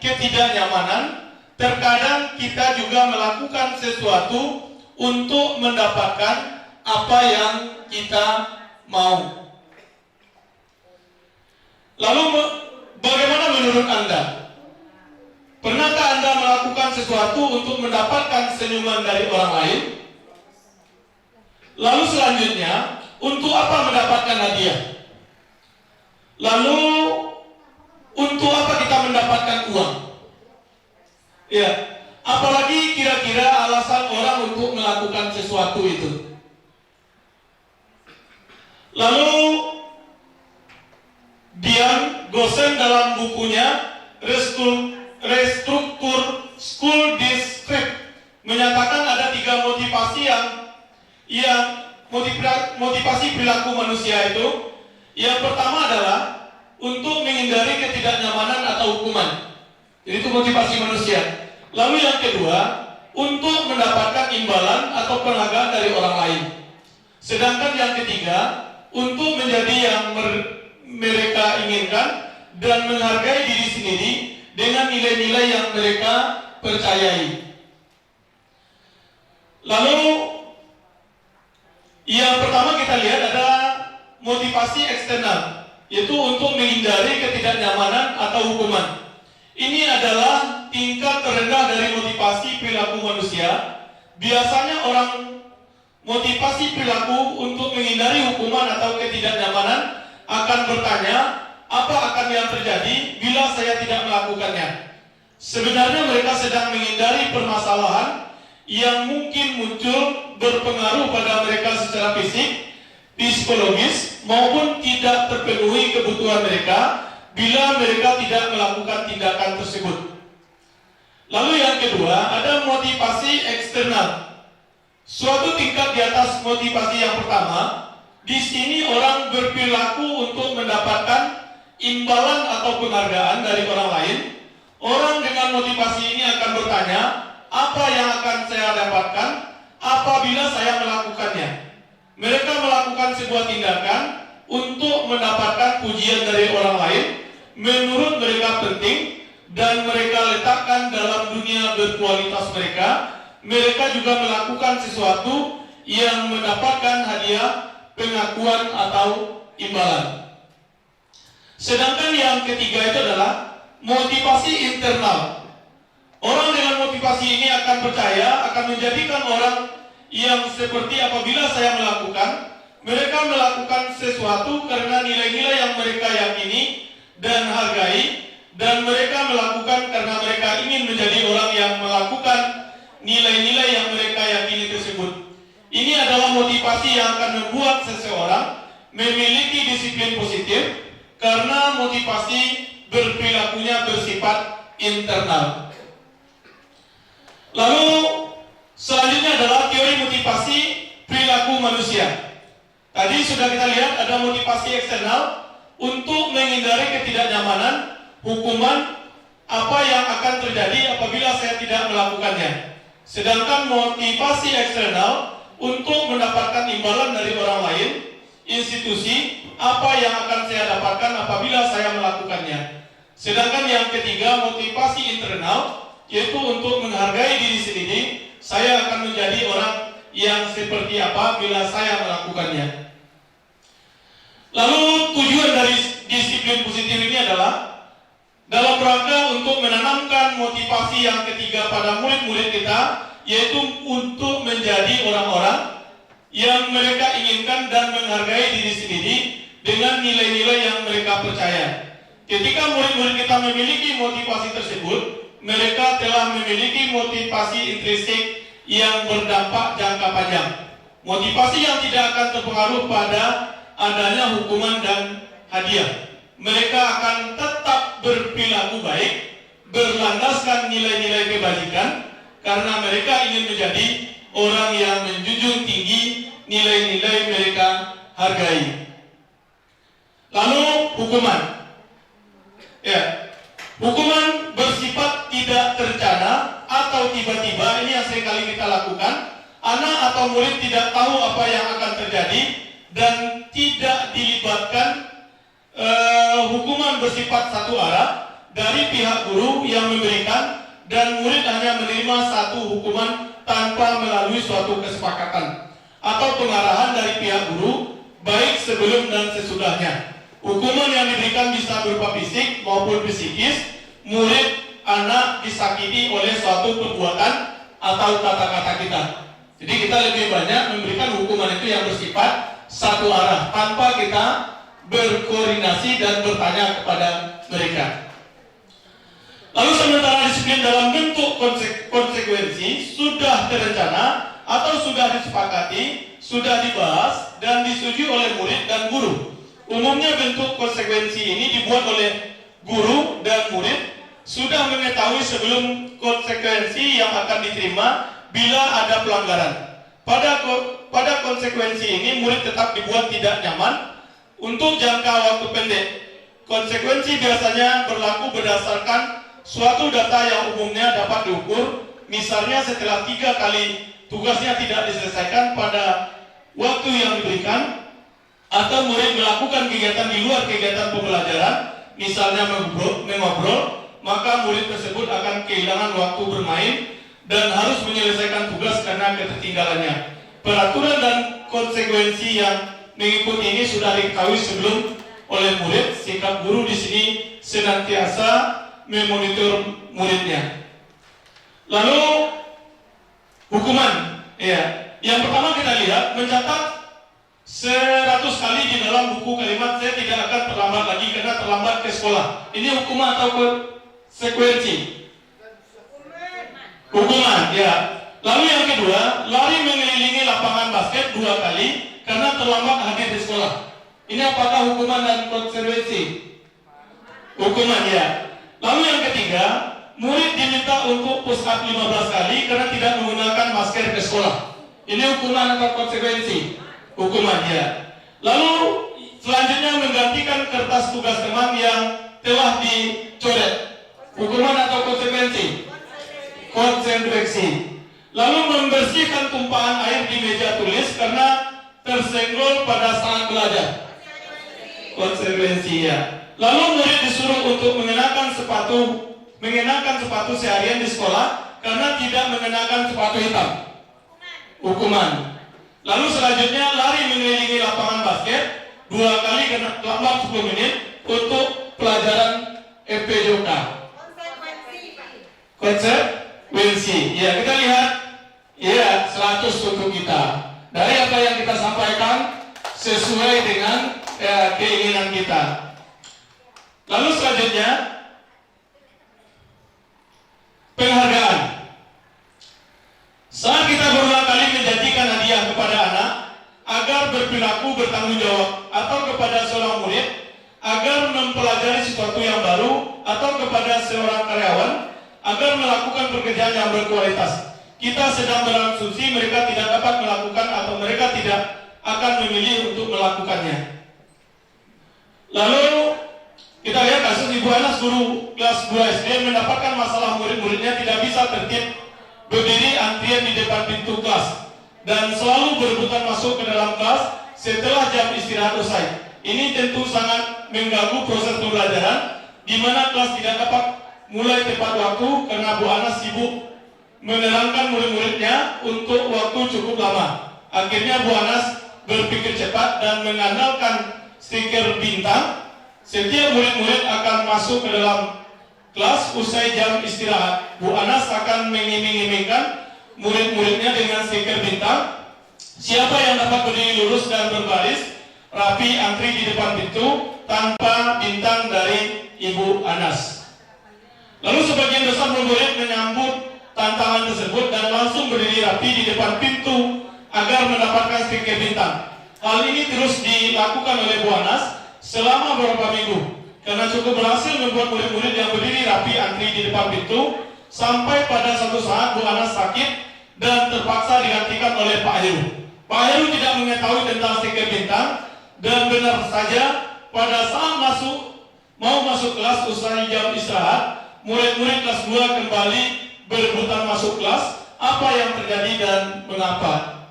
ketidaknyamanan. Terkadang kita juga melakukan sesuatu untuk mendapatkan apa yang kita mau. Lalu bagaimana menurut Anda? Pernahkah Anda melakukan sesuatu untuk mendapatkan senyuman dari orang lain? Lalu selanjutnya, untuk apa mendapatkan hadiah? Lalu, untuk apa kita mendapatkan uang? Ya, apalagi kira-kira alasan orang untuk melakukan sesuatu itu. Lalu, Dian Gosen dalam bukunya Restruktur School District menyatakan ada 3 motivasi yang motivasi perilaku manusia itu. Yang pertama adalah untuk menghindari ketidaknyamanan atau hukuman. Jadi itu motivasi manusia. Lalu yang kedua, untuk mendapatkan imbalan atau penghargaan dari orang lain. Sedangkan yang ketiga, untuk menjadi yang mereka inginkan dan menghargai diri sendiri dengan nilai-nilai yang mereka percayai. Lalu yang pertama kita lihat adalah motivasi eksternal, yaitu untuk menghindari ketidaknyamanan atau hukuman. Ini adalah tingkat terendah dari motivasi perilaku manusia. Biasanya orang motivasi perilaku untuk menghindari hukuman atau ketidaknyamanan akan bertanya, apa akan yang terjadi bila saya tidak melakukannya? Sebenarnya mereka sedang menghindari permasalahan yang mungkin muncul berpengaruh pada mereka secara fisik, psikologis, maupun tidak terpenuhi kebutuhan mereka bila mereka tidak melakukan tindakan tersebut. Lalu yang kedua, ada motivasi eksternal. Suatu tingkat di atas motivasi yang pertama, di sini orang berperilaku untuk mendapatkan imbalan atau penghargaan dari orang lain. dengan motivasi ini akan bertanya, apa yang akan saya dapatkan apabila saya melakukannya? Mereka melakukan sebuah tindakan untuk mendapatkan pujian dari orang lain, menurut mereka penting, dan mereka letakkan dalam dunia berkualitas mereka. Mereka juga melakukan sesuatu yang mendapatkan hadiah, pengakuan atau imbalan. Sedangkan yang ketiga itu adalah motivasi internal. Orang dengan motivasi ini akan percaya, akan menjadikan orang yang seperti apabila saya melakukan, mereka melakukan sesuatu karena nilai-nilai yang mereka yakini dan hargai, dan mereka melakukan karena mereka ingin menjadi orang yang melakukan nilai-nilai yang mereka yakini tersebut. Ini adalah motivasi yang akan membuat seseorang memiliki disiplin positif, karena motivasi berperilakunya bersifat internal. Lalu selanjutnya adalah teori motivasi perilaku manusia. Tadi sudah kita lihat ada motivasi eksternal untuk menghindari ketidaknyamanan, hukuman, apa yang akan terjadi apabila saya tidak melakukannya. Sedangkan motivasi eksternal untuk mendapatkan imbalan dari orang lain, institusi, apa yang akan saya dapatkan apabila saya melakukannya. Sedangkan yang ketiga, motivasi internal, yaitu untuk menghargai diri sendiri, saya akan menjadi orang yang seperti apa bila saya melakukannya. Lalu tujuan dari disiplin positif ini adalah dalam rangka untuk menanamkan motivasi yang ketiga pada murid-murid kita, yaitu untuk menjadi orang-orang yang mereka inginkan dan menghargai diri sendiri dengan nilai-nilai yang mereka percaya. Ketika murid-murid kita memiliki motivasi tersebut, mereka telah memiliki motivasi intrinsik yang berdampak jangka panjang. Motivasi yang tidak akan terpengaruh pada adanya hukuman dan hadiah. Mereka akan tetap berperilaku baik, berlandaskan nilai-nilai kebajikan, karena mereka ingin menjadi orang yang menjunjung tinggi nilai-nilai mereka hargai. Lalu hukuman. Ya, hukuman bersifat tidak terencana atau tiba-tiba, ini yang seringkali kita lakukan. Anak atau murid tidak tahu apa yang akan terjadi dan tidak dilibatkan. Hukuman bersifat satu arah dari pihak guru yang memberikan, dan murid hanya menerima satu hukuman tanpa melalui suatu kesepakatan atau pengarahan dari pihak guru, baik sebelum dan sesudahnya. Hukuman yang diberikan bisa berupa fisik maupun psikis. Murid, anak disakiti oleh suatu perbuatan atau kata-kata kita. Jadi kita lebih banyak memberikan hukuman itu yang bersifat satu arah tanpa kita berkoordinasi dan bertanya kepada mereka. Lalu sementara disiplin dalam bentuk konsekuensi sudah terencana atau sudah disepakati, sudah dibahas dan disetujui oleh murid dan guru. Umumnya bentuk konsekuensi ini dibuat oleh guru dan murid sudah mengetahui sebelum konsekuensi yang akan diterima bila ada pelanggaran. Pada konsekuensi ini murid tetap dibuat tidak nyaman untuk jangka waktu pendek. Konsekuensi biasanya berlaku berdasarkan suatu data yang umumnya dapat diukur. Misalnya setelah 3 kali tugasnya tidak diselesaikan pada waktu yang diberikan, atau murid melakukan kegiatan di luar kegiatan pembelajaran, misalnya mengobrol, maka murid tersebut akan kehilangan waktu bermain dan harus menyelesaikan tugas karena ketertinggalannya. Peraturan dan konsekuensi yang mengikuti ini sudah diketahui sebelum oleh murid. Sikap guru di sini senantiasa memonitor muridnya. Lalu hukuman, ya. Yang pertama kita lihat, mencatat 100 kali di dalam buku kalimat saya tidak akan terlambat lagi karena terlambat ke sekolah. Ini hukuman atau konsekuensi? Hukuman, ya. Lalu yang kedua, lari mengelilingi lapangan basket 2 kali karena terlambat hadir di sekolah. Ini apakah hukuman dan konsekuensi? Hukuman, ya. Lalu yang ketiga, murid diminta untuk push up 15 kali karena tidak menggunakan masker ke sekolah. Ini hukuman atau konsekuensi? Hukuman, ya. Lalu selanjutnya menggantikan kertas tugas teman yang telah dicoret. Hukuman atau konsekuensi? Konsekuensi. Lalu membersihkan tumpahan air di meja tulis karena tersenggol pada saat belajar. Konsekuensi ya. Lalu murid disuruh untuk mengenakan sepatu seharian di sekolah karena tidak mengenakan sepatu hitam. Hukuman. Lalu selanjutnya lari mengelilingi lapangan basket 2 kali lambat 10 menit untuk pelajaran FPJK. Konsekuensi. Ya, kita lihat ya 100 untuk kita. Dari apa yang kita sampaikan sesuai dengan keinginan kita. Lalu selanjutnya penghargaan. Saat kita berulang kali menjanjikan hadiah kepada anak agar berperilaku bertanggung jawab, atau kepada seorang murid agar mempelajari sesuatu yang baru, atau kepada seorang karyawan agar melakukan pekerjaan yang berkualitas, kita sedang berasumsi mereka tidak dapat melakukan atau mereka tidak akan memilih untuk melakukannya. Lalu kita lihat kasus Ibu Anas, guru kelas 2 SD, mendapatkan masalah murid-muridnya tidak bisa tertib berdiri antrian di depan pintu kelas dan selalu berebutan masuk ke dalam kelas setelah jam istirahat usai. Ini tentu sangat mengganggu proses pembelajaran, di mana kelas tidak dapat mulai tepat waktu karena Bu Anas sibuk menerangkan murid-muridnya untuk waktu cukup lama. Akhirnya Bu Anas berpikir cepat dan mengandalkan stiker bintang. Setiap murid-murid akan masuk ke dalam kelas usai jam istirahat. Bu Anas akan mengiming-imingkan murid-muridnya dengan stiker bintang. Siapa yang dapat berdiri lurus dan berbaris rapi antri di depan pintu tanpa bintang dari Ibu Anas. Lalu sebagian besar murid menyambut tantangan tersebut dan langsung berdiri rapi di depan pintu agar mendapatkan stiker bintang. Hal ini terus dilakukan oleh Bu Anas selama beberapa minggu karena cukup berhasil membuat murid-murid yang berdiri rapi antri di depan pintu, sampai pada suatu saat Bu Anas sakit dan terpaksa digantikan oleh Pak Heru. Pak Heru tidak mengetahui tentang stiker bintang dan benar saja pada saat mau masuk kelas usai jam istirahat, murid-murid kelas 2 kembali berebutan masuk kelas. Apa yang terjadi dan mengapa?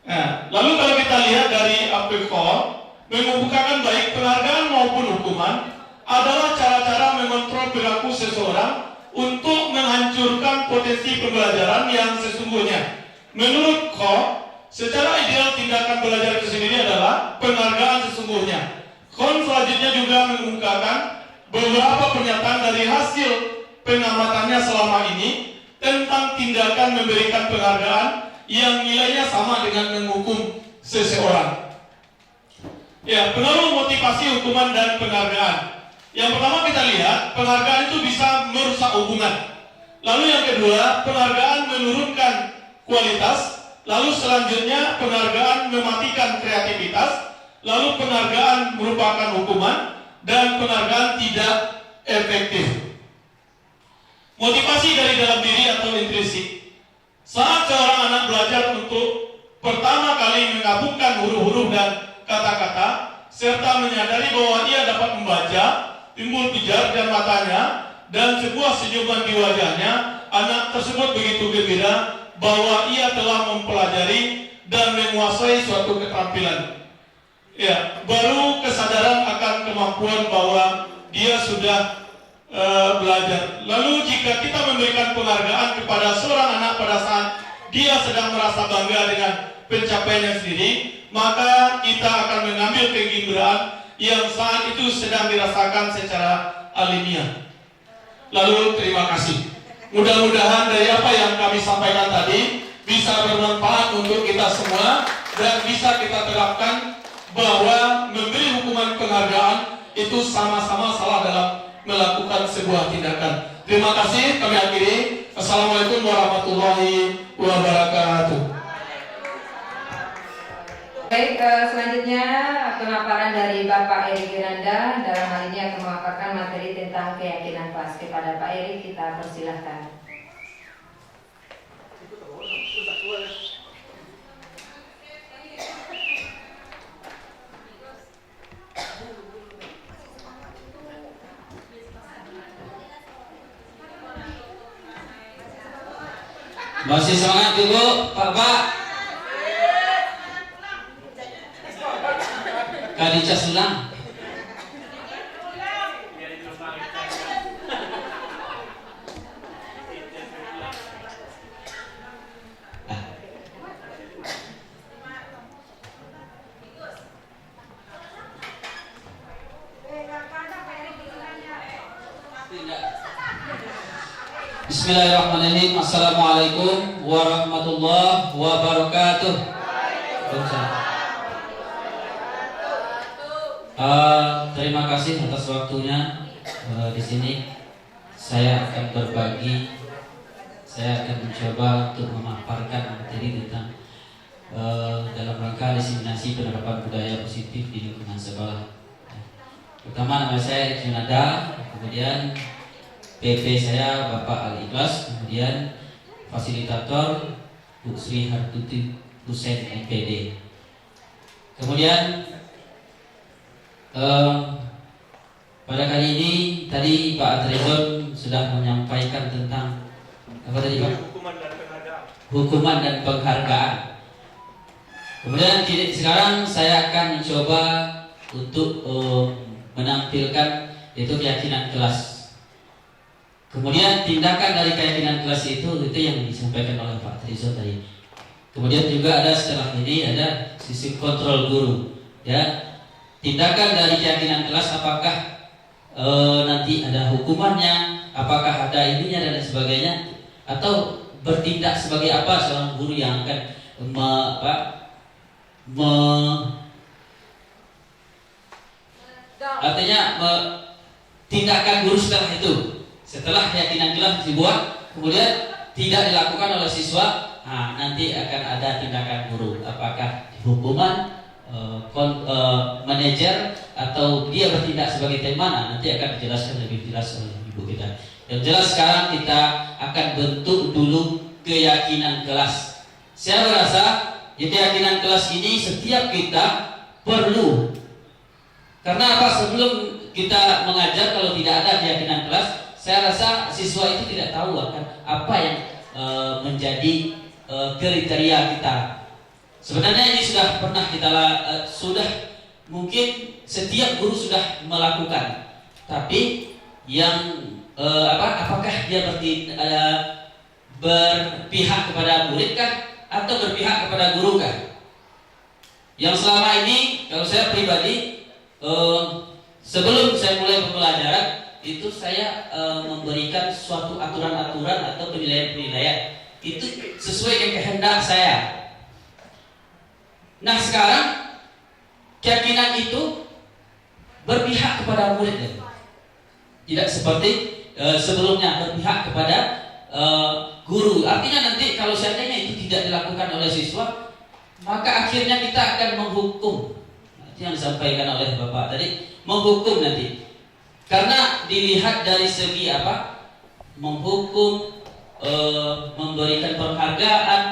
Nah, lalu kalau kita lihat dari Apikor, mengemukakan baik penghargaan maupun hukuman adalah cara-cara mengontrol perilaku seseorang untuk menghancurkan potensi pembelajaran yang sesungguhnya. Menurut Ko, secara ideal tindakan belajar itu sendiri adalah penghargaan sesungguhnya. Kon selanjutnya juga mengemukakan beberapa pernyataan dari hasil pengamatannya selama ini tentang tindakan memberikan penghargaan yang nilainya sama dengan menghukum seseorang. Ya, pengaruh motivasi, hukuman, dan penghargaan. Yang pertama kita lihat, penghargaan itu bisa merusak hubungan. Lalu yang kedua, penghargaan menurunkan kualitas. Lalu selanjutnya, penghargaan mematikan kreativitas. Lalu penghargaan merupakan hukuman, dan penghargaan tidak efektif. Motivasi dari dalam diri atau intrinsik. Saat seorang anak belajar untuk pertama kali menggabungkan huruf-huruf dan kata-kata, serta menyadari bahwa ia dapat membaca, timbul pijar dan matanya, dan sebuah senyuman di wajahnya, anak tersebut begitu gembira bahwa ia telah mempelajari dan menguasai suatu keterampilan. Ya, baru kesadaran akan kemampuan bahwa dia sudah belajar. Lalu jika kita memberikan penghargaan kepada seorang anak pada saat dia sedang merasa bangga dengan pencapaiannya sendiri, maka kita akan mengambil kegembiraan yang saat itu sedang dirasakan secara alamiah. Lalu terima kasih. Mudah-mudahan dari apa yang kami sampaikan tadi bisa bermanfaat untuk kita semua dan bisa kita terapkan bahwa memberi hukuman penghargaan itu sama-sama salah dalam melakukan sebuah tindakan. Terima kasih, kami akhiri. Assalamualaikum warahmatullahi wabarakatuh. Baik, selanjutnya pemaparan dari Bapak Erik Wiranda. Dalam hal ini akan memaparkan materi tentang keyakinan kelas. Kepada Pak Erik kita persilahkan. Masih semangat Ibu, Pak. Kadija Sulang. Bismillahirrahmanirrahim. Assalamualaikum warahmatullahi wabarakatuh. Terima kasih atas waktunya di sini. Saya akan berbagi. Saya akan mencoba untuk memaparkan materi tentang dalam rangka diseminasi penerapan budaya positif di lingkungan sekolah. Pertama, nama saya Junada, kemudian PP saya Bapak Al-Ikhlas, kemudian fasilitator Bu Sri Hartuti Husain MPD. Kemudian pada kali ini tadi Pak Atrizon sudah menyampaikan tentang apa tadi Pak? Hukuman dan penghargaan. Kemudian sekarang saya akan mencoba untuk menampilkan itu keyakinan kelas. Kemudian tindakan dari keyakinan kelas itu yang disampaikan oleh Pak Trizon tadi. Kemudian juga ada setelah ini ada sisi kontrol guru. Ya, tindakan dari keyakinan kelas apakah nanti ada hukumannya, apakah ada ininya dan sebagainya, atau bertindak sebagai apa seorang guru yang akan tindakan guru setelah itu. Setelah keyakinan kelas dibuat, kemudian tidak dilakukan oleh siswa, nanti akan ada tindakan guru. Apakah hukuman, manajer, atau dia bertindak sebagai tim mana? Nanti akan dijelaskan lebih jelas oleh ibu kita. Yang jelas sekarang kita akan bentuk dulu keyakinan kelas. Saya merasa keyakinan kelas ini setiap kita perlu. Karena apa? Sebelum kita mengajar, kalau tidak ada keyakinan kelas, saya rasa siswa itu tidak tahu akan apa yang menjadi kriteria kita. Sebenarnya ini sudah pernah kita mungkin setiap guru sudah melakukan, tapi yang apakah dia berpihak kepada murid kah atau berpihak kepada guru kah? Yang selama ini kalau saya pribadi sebelum saya mulai pembelajaran itu saya memberikan suatu aturan-aturan atau penilaian-penilaian itu sesuai dengan kehendak saya. Nah sekarang keyakinan itu berpihak kepada murid, tidak seperti sebelumnya berpihak kepada guru. Artinya nanti kalau seandainya itu tidak dilakukan oleh siswa, maka akhirnya kita akan menghukum. Yang disampaikan oleh Bapak tadi, menghukum nanti. Karena dilihat dari segi apa? Menghukum, memberikan penghargaan,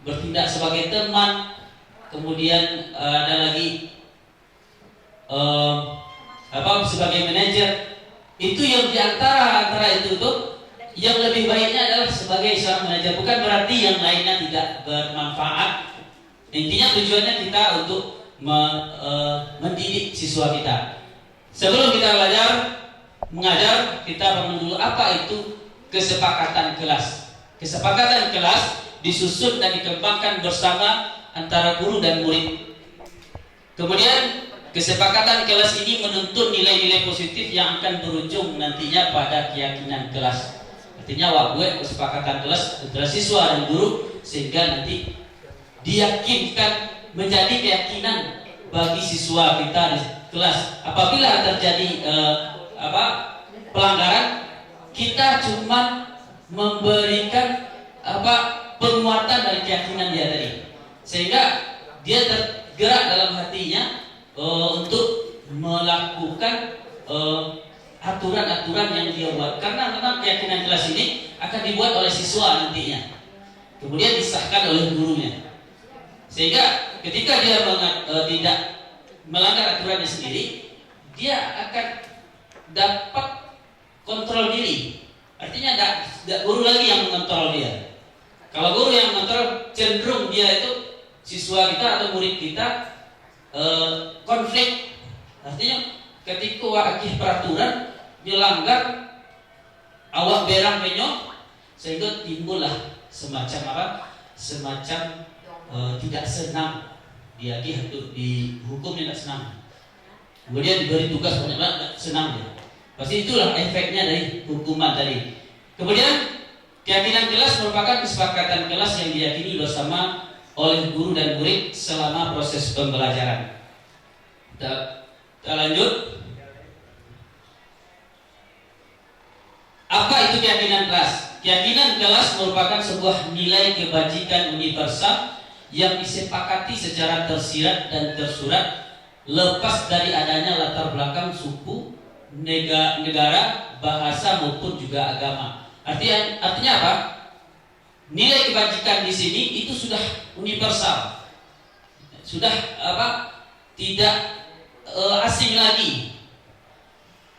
bertindak sebagai teman, kemudian ada lagi sebagai manajer. Itu yang antara itu tuh yang lebih baiknya adalah sebagai seorang manajer. Bukan berarti yang lainnya tidak bermanfaat. Intinya tujuannya kita untuk mendidik siswa kita. Sebelum kita mengajar, kita bangun dulu apa itu kesepakatan kelas. Kesepakatan kelas disusun dan dikembangkan bersama antara guru dan murid. Kemudian kesepakatan kelas ini menuntut nilai-nilai positif yang akan berujung nantinya pada keyakinan kelas. Artinya kesepakatan kelas antara siswa dan guru sehingga nanti diyakinkan menjadi keyakinan bagi siswa kita di kelas. Apabila terjadi pelanggaran, kita cuma memberikan penguatan dari keyakinan dia tadi, sehingga dia tergerak dalam hatinya untuk melakukan aturan-aturan yang dia buat. Karena memang keyakinan kelas ini akan dibuat oleh siswa nantinya, kemudian disahkan oleh gurunya. Sehingga ketika dia tidak melanggar aturannya sendiri, dia akan dapat kontrol diri. Artinya tidak guru lagi yang mengontrol dia. Kalau guru yang ngontrol cenderung dia itu siswa kita atau murid kita konflik. Artinya ketika wakil peraturan dilanggar, awak berang penyok, sehingga timbullah semacam apa? Semacam tidak senang dia untuk dihukum, tidak senang. Kemudian diberi tugas banyak banget, senang dia. Pasti itulah efeknya dari hukuman tadi. Kemudian keyakinan kelas merupakan kesepakatan kelas yang diyakini bersama oleh guru dan murid selama proses pembelajaran. Kita lanjut. Apa itu keyakinan kelas? Keyakinan kelas merupakan sebuah nilai kebajikan universal yang disepakati secara tersirat dan tersurat, lepas dari adanya latar belakang suku, negara, bahasa maupun juga agama. Artinya apa? Nilai kebajikan di sini itu sudah universal, sudah apa? Tidak asing lagi.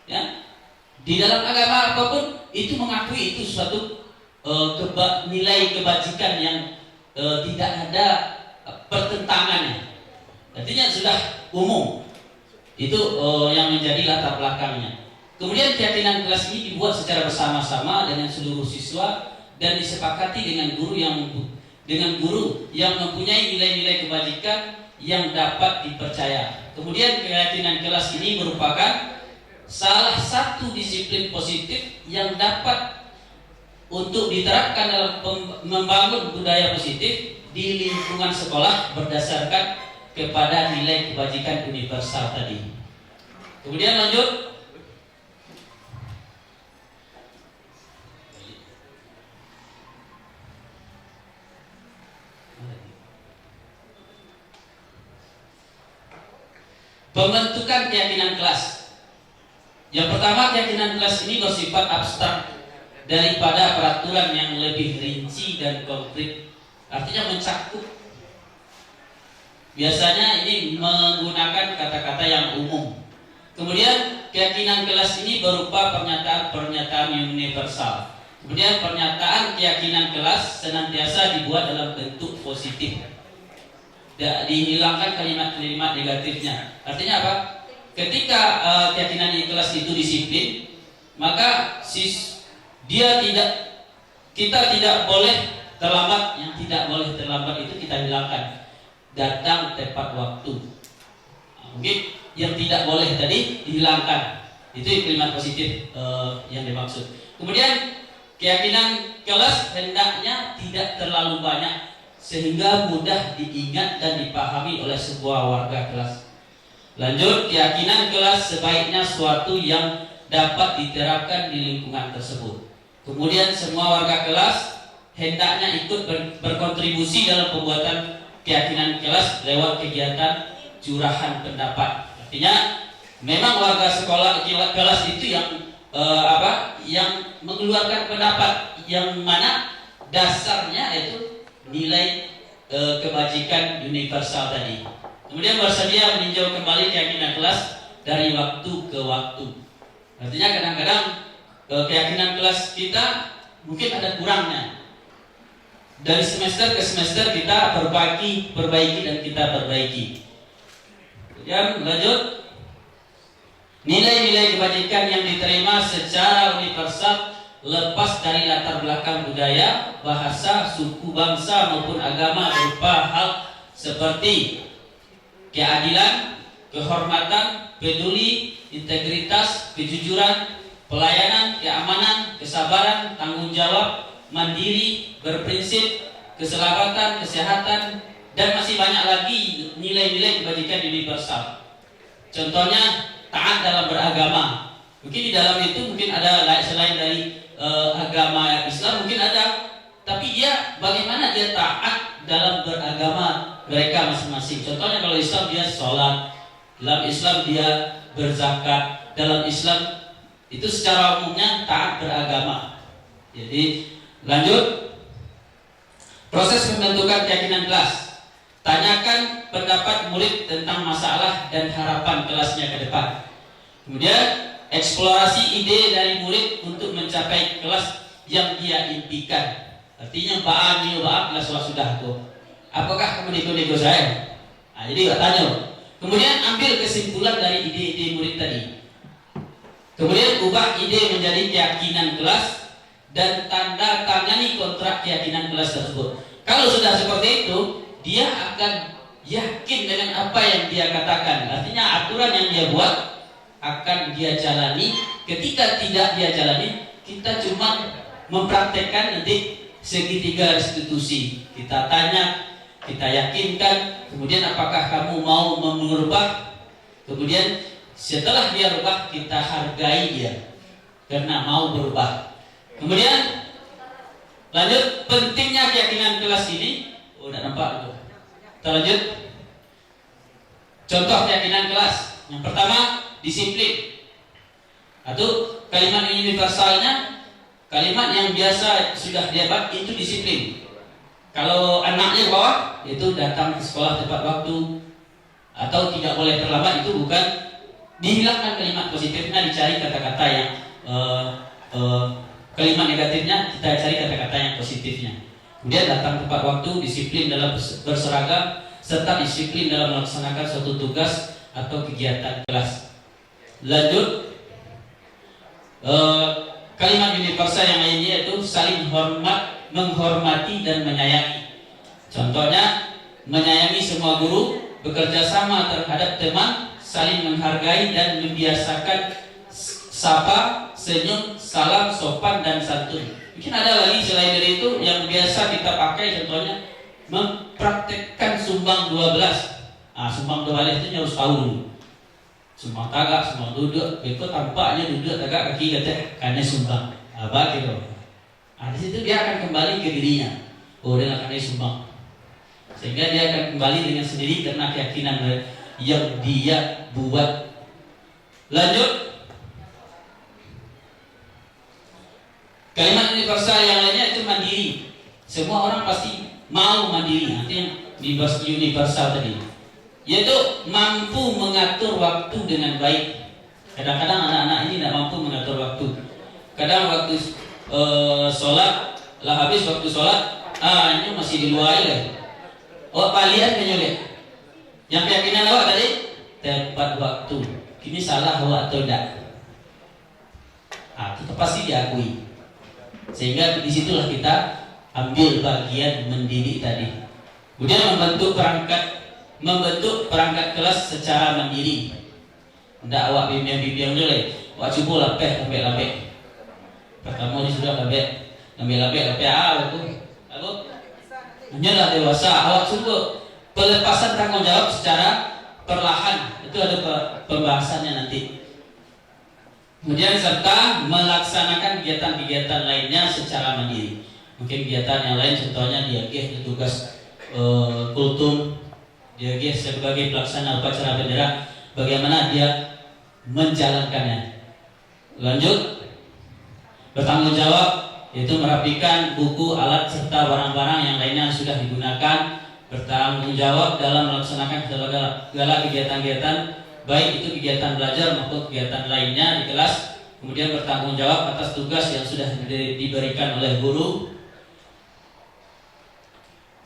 Ya, di dalam agama apapun itu mengakui itu suatu nilai kebajikan yang tidak ada pertentangannya. Artinya sudah umum. Itu yang menjadi latar belakangnya. Kemudian keyakinan kelas ini dibuat secara bersama-sama dengan seluruh siswa dan disepakati dengan guru yang mempunyai nilai-nilai kebajikan yang dapat dipercaya. Kemudian keyakinan kelas ini merupakan salah satu disiplin positif yang dapat untuk diterapkan dalam membangun budaya positif di lingkungan sekolah berdasarkan kepada nilai kebajikan universal tadi. Kemudian lanjut. Pembentukan keyakinan kelas. Yang pertama, keyakinan kelas ini bersifat abstrak daripada peraturan yang lebih rinci dan konkret. Artinya mencakup. Biasanya ini menggunakan kata-kata yang umum. Kemudian keyakinan kelas ini berupa pernyataan-pernyataan universal. Kemudian pernyataan keyakinan kelas senantiasa dibuat dalam bentuk positif. Dihilangkan kalimat-kalimat negatifnya. Artinya apa? Ketika keyakinan kelas itu disiplin, maka kita tidak boleh terlambat. Yang tidak boleh terlambat itu kita hilangkan. Datang tepat waktu. Mungkin yang tidak boleh tadi dihilangkan. Itu kalimat positif yang dimaksud. Kemudian keyakinan kelas hendaknya tidak terlalu banyak sehingga mudah diingat dan dipahami oleh sebuah warga kelas. Lanjut, keyakinan kelas sebaiknya suatu yang dapat diterapkan di lingkungan tersebut. Kemudian semua warga kelas hendaknya ikut berkontribusi dalam pembuatan keyakinan kelas lewat kegiatan curahan pendapat. Artinya memang warga sekolah kelas itu yang yang mengeluarkan pendapat yang mana dasarnya itu nilai kebajikan universal tadi. Kemudian bersedia meninjau kembali keyakinan kelas dari waktu ke waktu. Artinya kadang-kadang keyakinan kelas kita mungkin ada kurangnya. Dari semester ke semester kita perbaiki dan kita perbaiki. Kemudian lanjut, nilai-nilai kebajikan yang diterima secara universal lepas dari latar belakang budaya, bahasa, suku, bangsa maupun agama berupa hal seperti keadilan, kehormatan, peduli, integritas, kejujuran, pelayanan, keamanan, kesabaran, tanggung jawab, mandiri, berprinsip, keselamatan, kesehatan, dan masih banyak lagi nilai-nilai kebajikan universal. Contohnya taat dalam beragama. Mungkin di dalam itu mungkin ada selain dari agama Islam mungkin ada, tapi dia bagaimana dia taat dalam beragama mereka masing-masing. Contohnya kalau Islam dia sholat, dalam Islam dia berzakat, dalam Islam itu secara umumnya taat beragama. Jadi lanjut, proses pembentukan keyakinan kelas. Tanyakan pendapat murid tentang masalah dan harapan kelasnya ke depan. Kemudian eksplorasi ide dari murid untuk mencapai kelas yang dia impikan. Artinya baat lah sudah aku. Apakah kamu nego saya? Nah, jadi tanya. Kemudian ambil kesimpulan dari ide-ide murid tadi. Kemudian ubah ide menjadi keyakinan kelas dan tanda tangani kontrak keyakinan kelas tersebut. Kalau sudah seperti itu, dia akan yakin dengan apa yang dia katakan. Artinya aturan yang dia buat akan dia jalani. Ketika tidak dia jalani, kita cuma mempraktekkan nanti segitiga restitusi. Kita tanya, kita yakinkan, kemudian apakah kamu mau mengubah? Kemudian setelah dia rubah, kita hargai dia karena mau berubah. Kemudian lanjut, pentingnya keyakinan kelas ini. Udah nampak itu. Kita lanjut. Contoh keyakinan kelas. Yang pertama, disiplin. Atau kalimat universalnya, kalimat yang biasa sudah diabat itu disiplin. Kalau anaknya bawah, itu datang ke sekolah tepat waktu atau tidak boleh terlambat, itu bukan. Dihilangkan kalimat positifnya, dicari kata-kata yang kalimat negatifnya, kita cari kata-kata yang positifnya. Kemudian datang tepat waktu, disiplin dalam berseragam, serta disiplin dalam melaksanakan suatu tugas atau kegiatan kelas. Lanjut, kalimat universal yang lainnya itu saling hormat, menghormati dan menyayangi. Contohnya, menyayangi semua guru, bekerja sama terhadap teman, saling menghargai dan membiasakan sapa, senyum, salam, sopan dan santun. Mungkin ada lagi selain dari itu yang biasa kita pakai, contohnya mempraktekkan sumbang 12. Sumbang 12 itu harus tahu dulu. Sumbang tagak, sumbang duduk, itu tampaknya duduk tagak kaki kata karena sumbang. Apa gitu. Di situ dia akan kembali ke dirinya. Dia akan sumbang. Sehingga dia akan kembali dengan sendiri karena keyakinan yang dia buat. Lanjut, kalimat universal yang lainnya itu mandiri. Semua orang pasti mau mandiri. Artinya universal tadi, yaitu mampu mengatur waktu dengan baik. Kadang-kadang anak-anak ini tidak mampu mengatur waktu. Kadang waktu sholat lah habis waktu sholat, ini masih di luar ya. Palian menyolek. Yang keyakinan awak tadi tepat waktu. Ini salah awak atau tidak? Itu pasti diakui. Sehingga disitulah kita ambil bagian mendidik tadi. Kemudian membentuk perangkat kelas secara mandiri. Tidak awak bimbing dulu. Awak cuba lapeh labek. Pertama ni sudah labek itu. Lalu menyelah dewasa. Awak cuba pelepasan tanggung jawab secara perlahan, itu ada pembahasannya nanti. Kemudian serta melaksanakan kegiatan-kegiatan lainnya secara mandiri. Mungkin kegiatan yang lain contohnya diagih tugas kultum, diagih sebagai pelaksana upacara bendera, bagaimana dia menjalankannya. Lanjut, bertanggung jawab, yaitu merapikan buku, alat serta barang-barang yang lainnya sudah digunakan. Bertanggung jawab dalam melaksanakan segala kegiatan-kegiatan, baik itu kegiatan belajar maupun kegiatan lainnya di kelas. Kemudian bertanggung jawab atas tugas yang sudah diberikan oleh guru.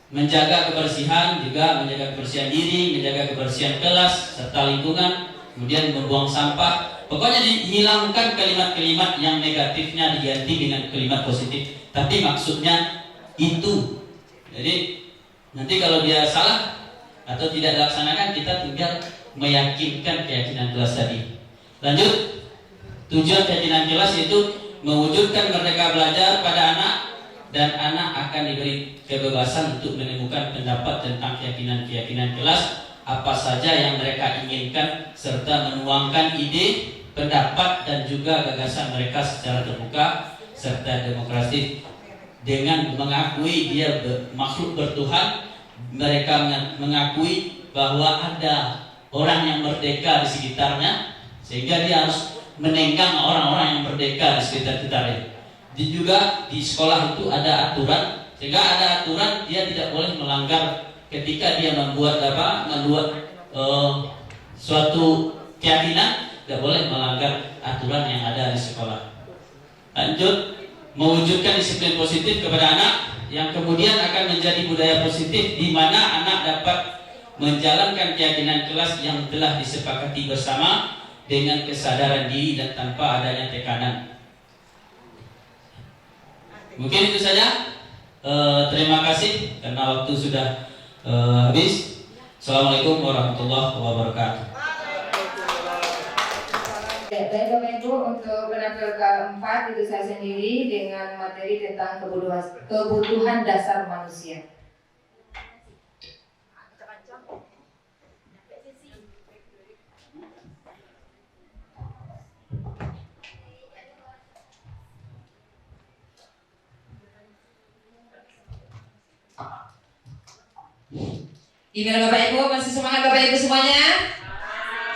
Menjaga kebersihan, juga menjaga kebersihan diri, menjaga kebersihan kelas serta lingkungan. Kemudian membuang sampah. Pokoknya dihilangkan kalimat-kalimat yang negatifnya, diganti dengan kalimat positif. Tapi maksudnya itu. Jadi nanti kalau dia salah atau tidak dilaksanakan, kita tinggal meyakinkan keyakinan kelas tadi. Lanjut, tujuan keyakinan kelas itu mewujudkan merdeka belajar pada anak, dan anak akan diberi kebebasan untuk menemukan pendapat tentang keyakinan-keyakinan kelas apa saja yang mereka inginkan, serta menuangkan ide, pendapat dan juga gagasan mereka secara terbuka serta demokratis. Dengan mengakui dia makhluk bertuhan, mereka mengakui bahwa ada orang yang merdeka di sekitarnya, sehingga dia harus menenggang orang-orang yang merdeka di sekitar-sekitarnya. Juga di sekolah itu ada aturan, sehingga ada aturan dia tidak boleh melanggar ketika dia membuat suatu keyakinan, tidak boleh melanggar aturan yang ada di sekolah. Lanjut, mewujudkan disiplin positif kepada anak, yang kemudian akan menjadi budaya positif di mana anak dapat menjalankan keyakinan kelas yang telah disepakati bersama dengan kesadaran diri dan tanpa adanya tekanan. Mungkin itu saja. Terima kasih karena waktu sudah habis. Assalamualaikum warahmatullahi wabarakatuh. Ya, baik Bapak Ibu, untuk penampil keempat itu saya sendiri dengan materi tentang kebutuhan dasar manusia. Gimana Bapak Ibu, masih semangat Bapak Ibu semuanya?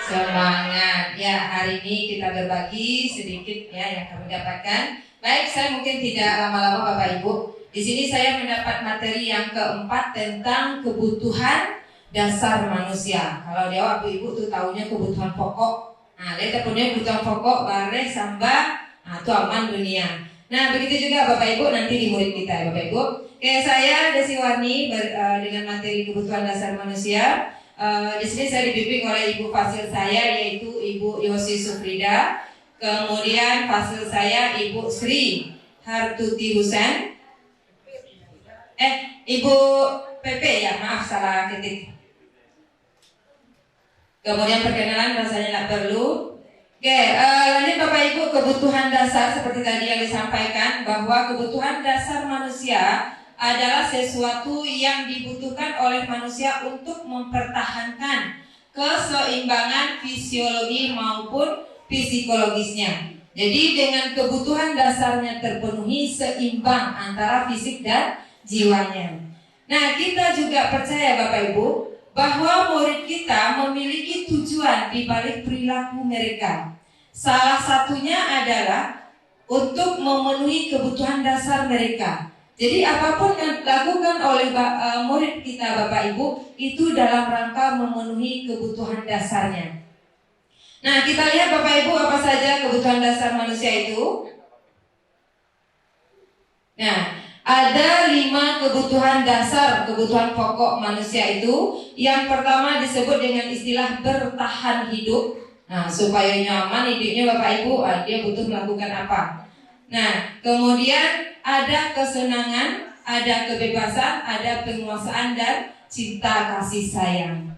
Semangat. Ya, hari ini kita berbagi sedikit ya yang kami dapatkan. Baik, saya mungkin tidak lama-lama Bapak Ibu. Di sini saya mendapat materi yang keempat tentang kebutuhan dasar manusia. Kalau di awal Ibu tuh tahunya kebutuhan pokok. Nah, lihat punya kebutuhan pokok, bareh, sambah, itu aman dunia. Nah, begitu juga Bapak Ibu nanti di murid kita ya Bapak Ibu. Oke, saya Desi Warni dengan materi kebutuhan dasar manusia. Di sini saya dibimbing oleh ibu fasil saya yaitu Ibu Yosi Sufrida. Kemudian fasil saya Ibu Sri Hartuti Husen. Ibu PP ya, maaf salah ketik. Kemudian perkenalan rasanya tidak perlu. Oke, lanjut Bapak Ibu, kebutuhan dasar seperti tadi yang disampaikan bahwa kebutuhan dasar manusia adalah sesuatu yang dibutuhkan oleh manusia untuk mempertahankan keseimbangan fisiologi maupun psikologisnya. Jadi dengan kebutuhan dasarnya terpenuhi, seimbang antara fisik dan jiwanya. Nah, kita juga percaya Bapak Ibu bahwa murid kita memiliki tujuan di balik perilaku mereka. Salah satunya adalah untuk memenuhi kebutuhan dasar mereka. Jadi apapun yang dilakukan oleh murid kita Bapak Ibu itu dalam rangka memenuhi kebutuhan dasarnya. Nah, kita lihat Bapak Ibu apa saja kebutuhan dasar manusia itu. Nah, ada 5 kebutuhan dasar, kebutuhan pokok manusia itu. Yang pertama disebut dengan istilah bertahan hidup. Nah, supaya nyaman hidupnya Bapak Ibu, dia butuh melakukan apa? Nah, kemudian ada kesenangan, ada kebebasan, ada penguasaan dan cinta kasih sayang.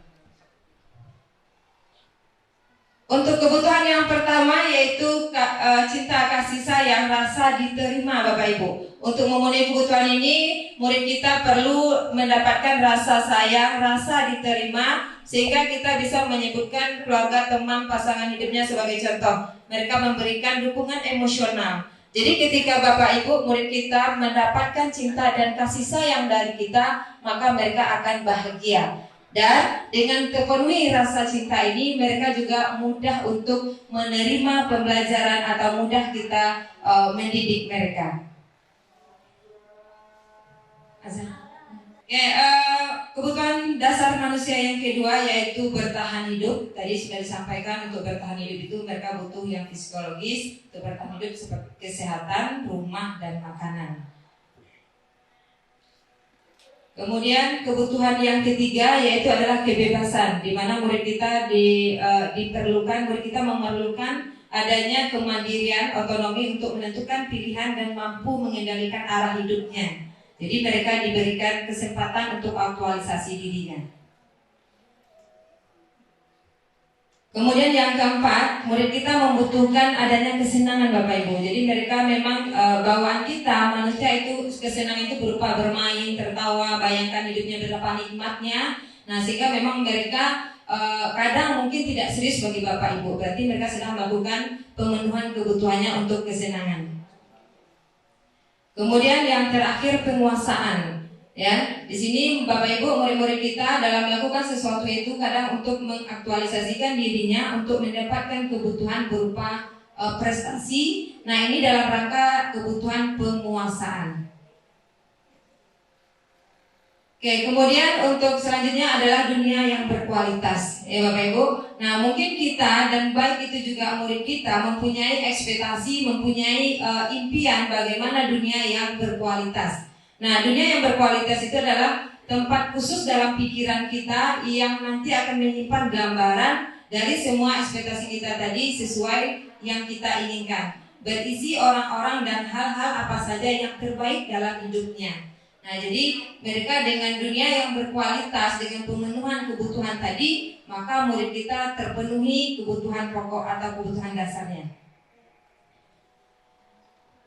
Untuk kebutuhan yang pertama yaitu cinta kasih sayang, rasa diterima Bapak Ibu. Untuk memenuhi kebutuhan ini, murid kita perlu mendapatkan rasa sayang, rasa diterima, sehingga kita bisa menyebutkan keluarga, teman, pasangan hidupnya sebagai contoh. Mereka memberikan dukungan emosional. Jadi ketika Bapak Ibu murid kita mendapatkan cinta dan kasih sayang dari kita, maka mereka akan bahagia. Dan dengan terpenuhi rasa cinta ini, mereka juga mudah untuk menerima pembelajaran atau mudah kita mendidik mereka. Kebutuhan dasar manusia yang kedua yaitu bertahan hidup. Tadi sudah disampaikan untuk bertahan hidup itu mereka butuh yang psikologis. Untuk bertahan hidup seperti kesehatan, rumah, dan makanan. Kemudian kebutuhan yang ketiga yaitu adalah kebebasan, di mana murid kita murid kita memerlukan adanya kemandirian, otonomi untuk menentukan pilihan dan mampu mengendalikan arah hidupnya. Jadi mereka diberikan kesempatan untuk aktualisasi dirinya. Kemudian yang keempat, murid kita membutuhkan adanya kesenangan Bapak Ibu. Jadi mereka memang bawaan kita manusia itu kesenangan itu berupa bermain, tertawa, bayangkan hidupnya betapa nikmatnya. Nah, sehingga memang mereka kadang mungkin tidak serius bagi Bapak Ibu. Berarti mereka sedang melakukan pemenuhan kebutuhannya untuk kesenangan. Kemudian yang terakhir penguasaan. Ya, di sini Bapak Ibu murid-murid kita dalam melakukan sesuatu itu kadang untuk mengaktualisasikan dirinya untuk mendapatkan kebutuhan berupa prestasi. Nah, ini dalam rangka kebutuhan penguasaan. Oke, kemudian untuk selanjutnya adalah dunia yang berkualitas, ya Bapak Ibu. Nah, mungkin kita dan baik itu juga murid kita mempunyai ekspektasi, mempunyai impian bagaimana dunia yang berkualitas. Nah, dunia yang berkualitas itu adalah tempat khusus dalam pikiran kita yang nanti akan menyimpan gambaran dari semua ekspektasi kita tadi sesuai yang kita inginkan. Berisi orang-orang dan hal-hal apa saja yang terbaik dalam hidupnya. Nah, jadi mereka dengan dunia yang berkualitas, dengan pemenuhan kebutuhan tadi, maka murid kita terpenuhi kebutuhan pokok atau kebutuhan dasarnya.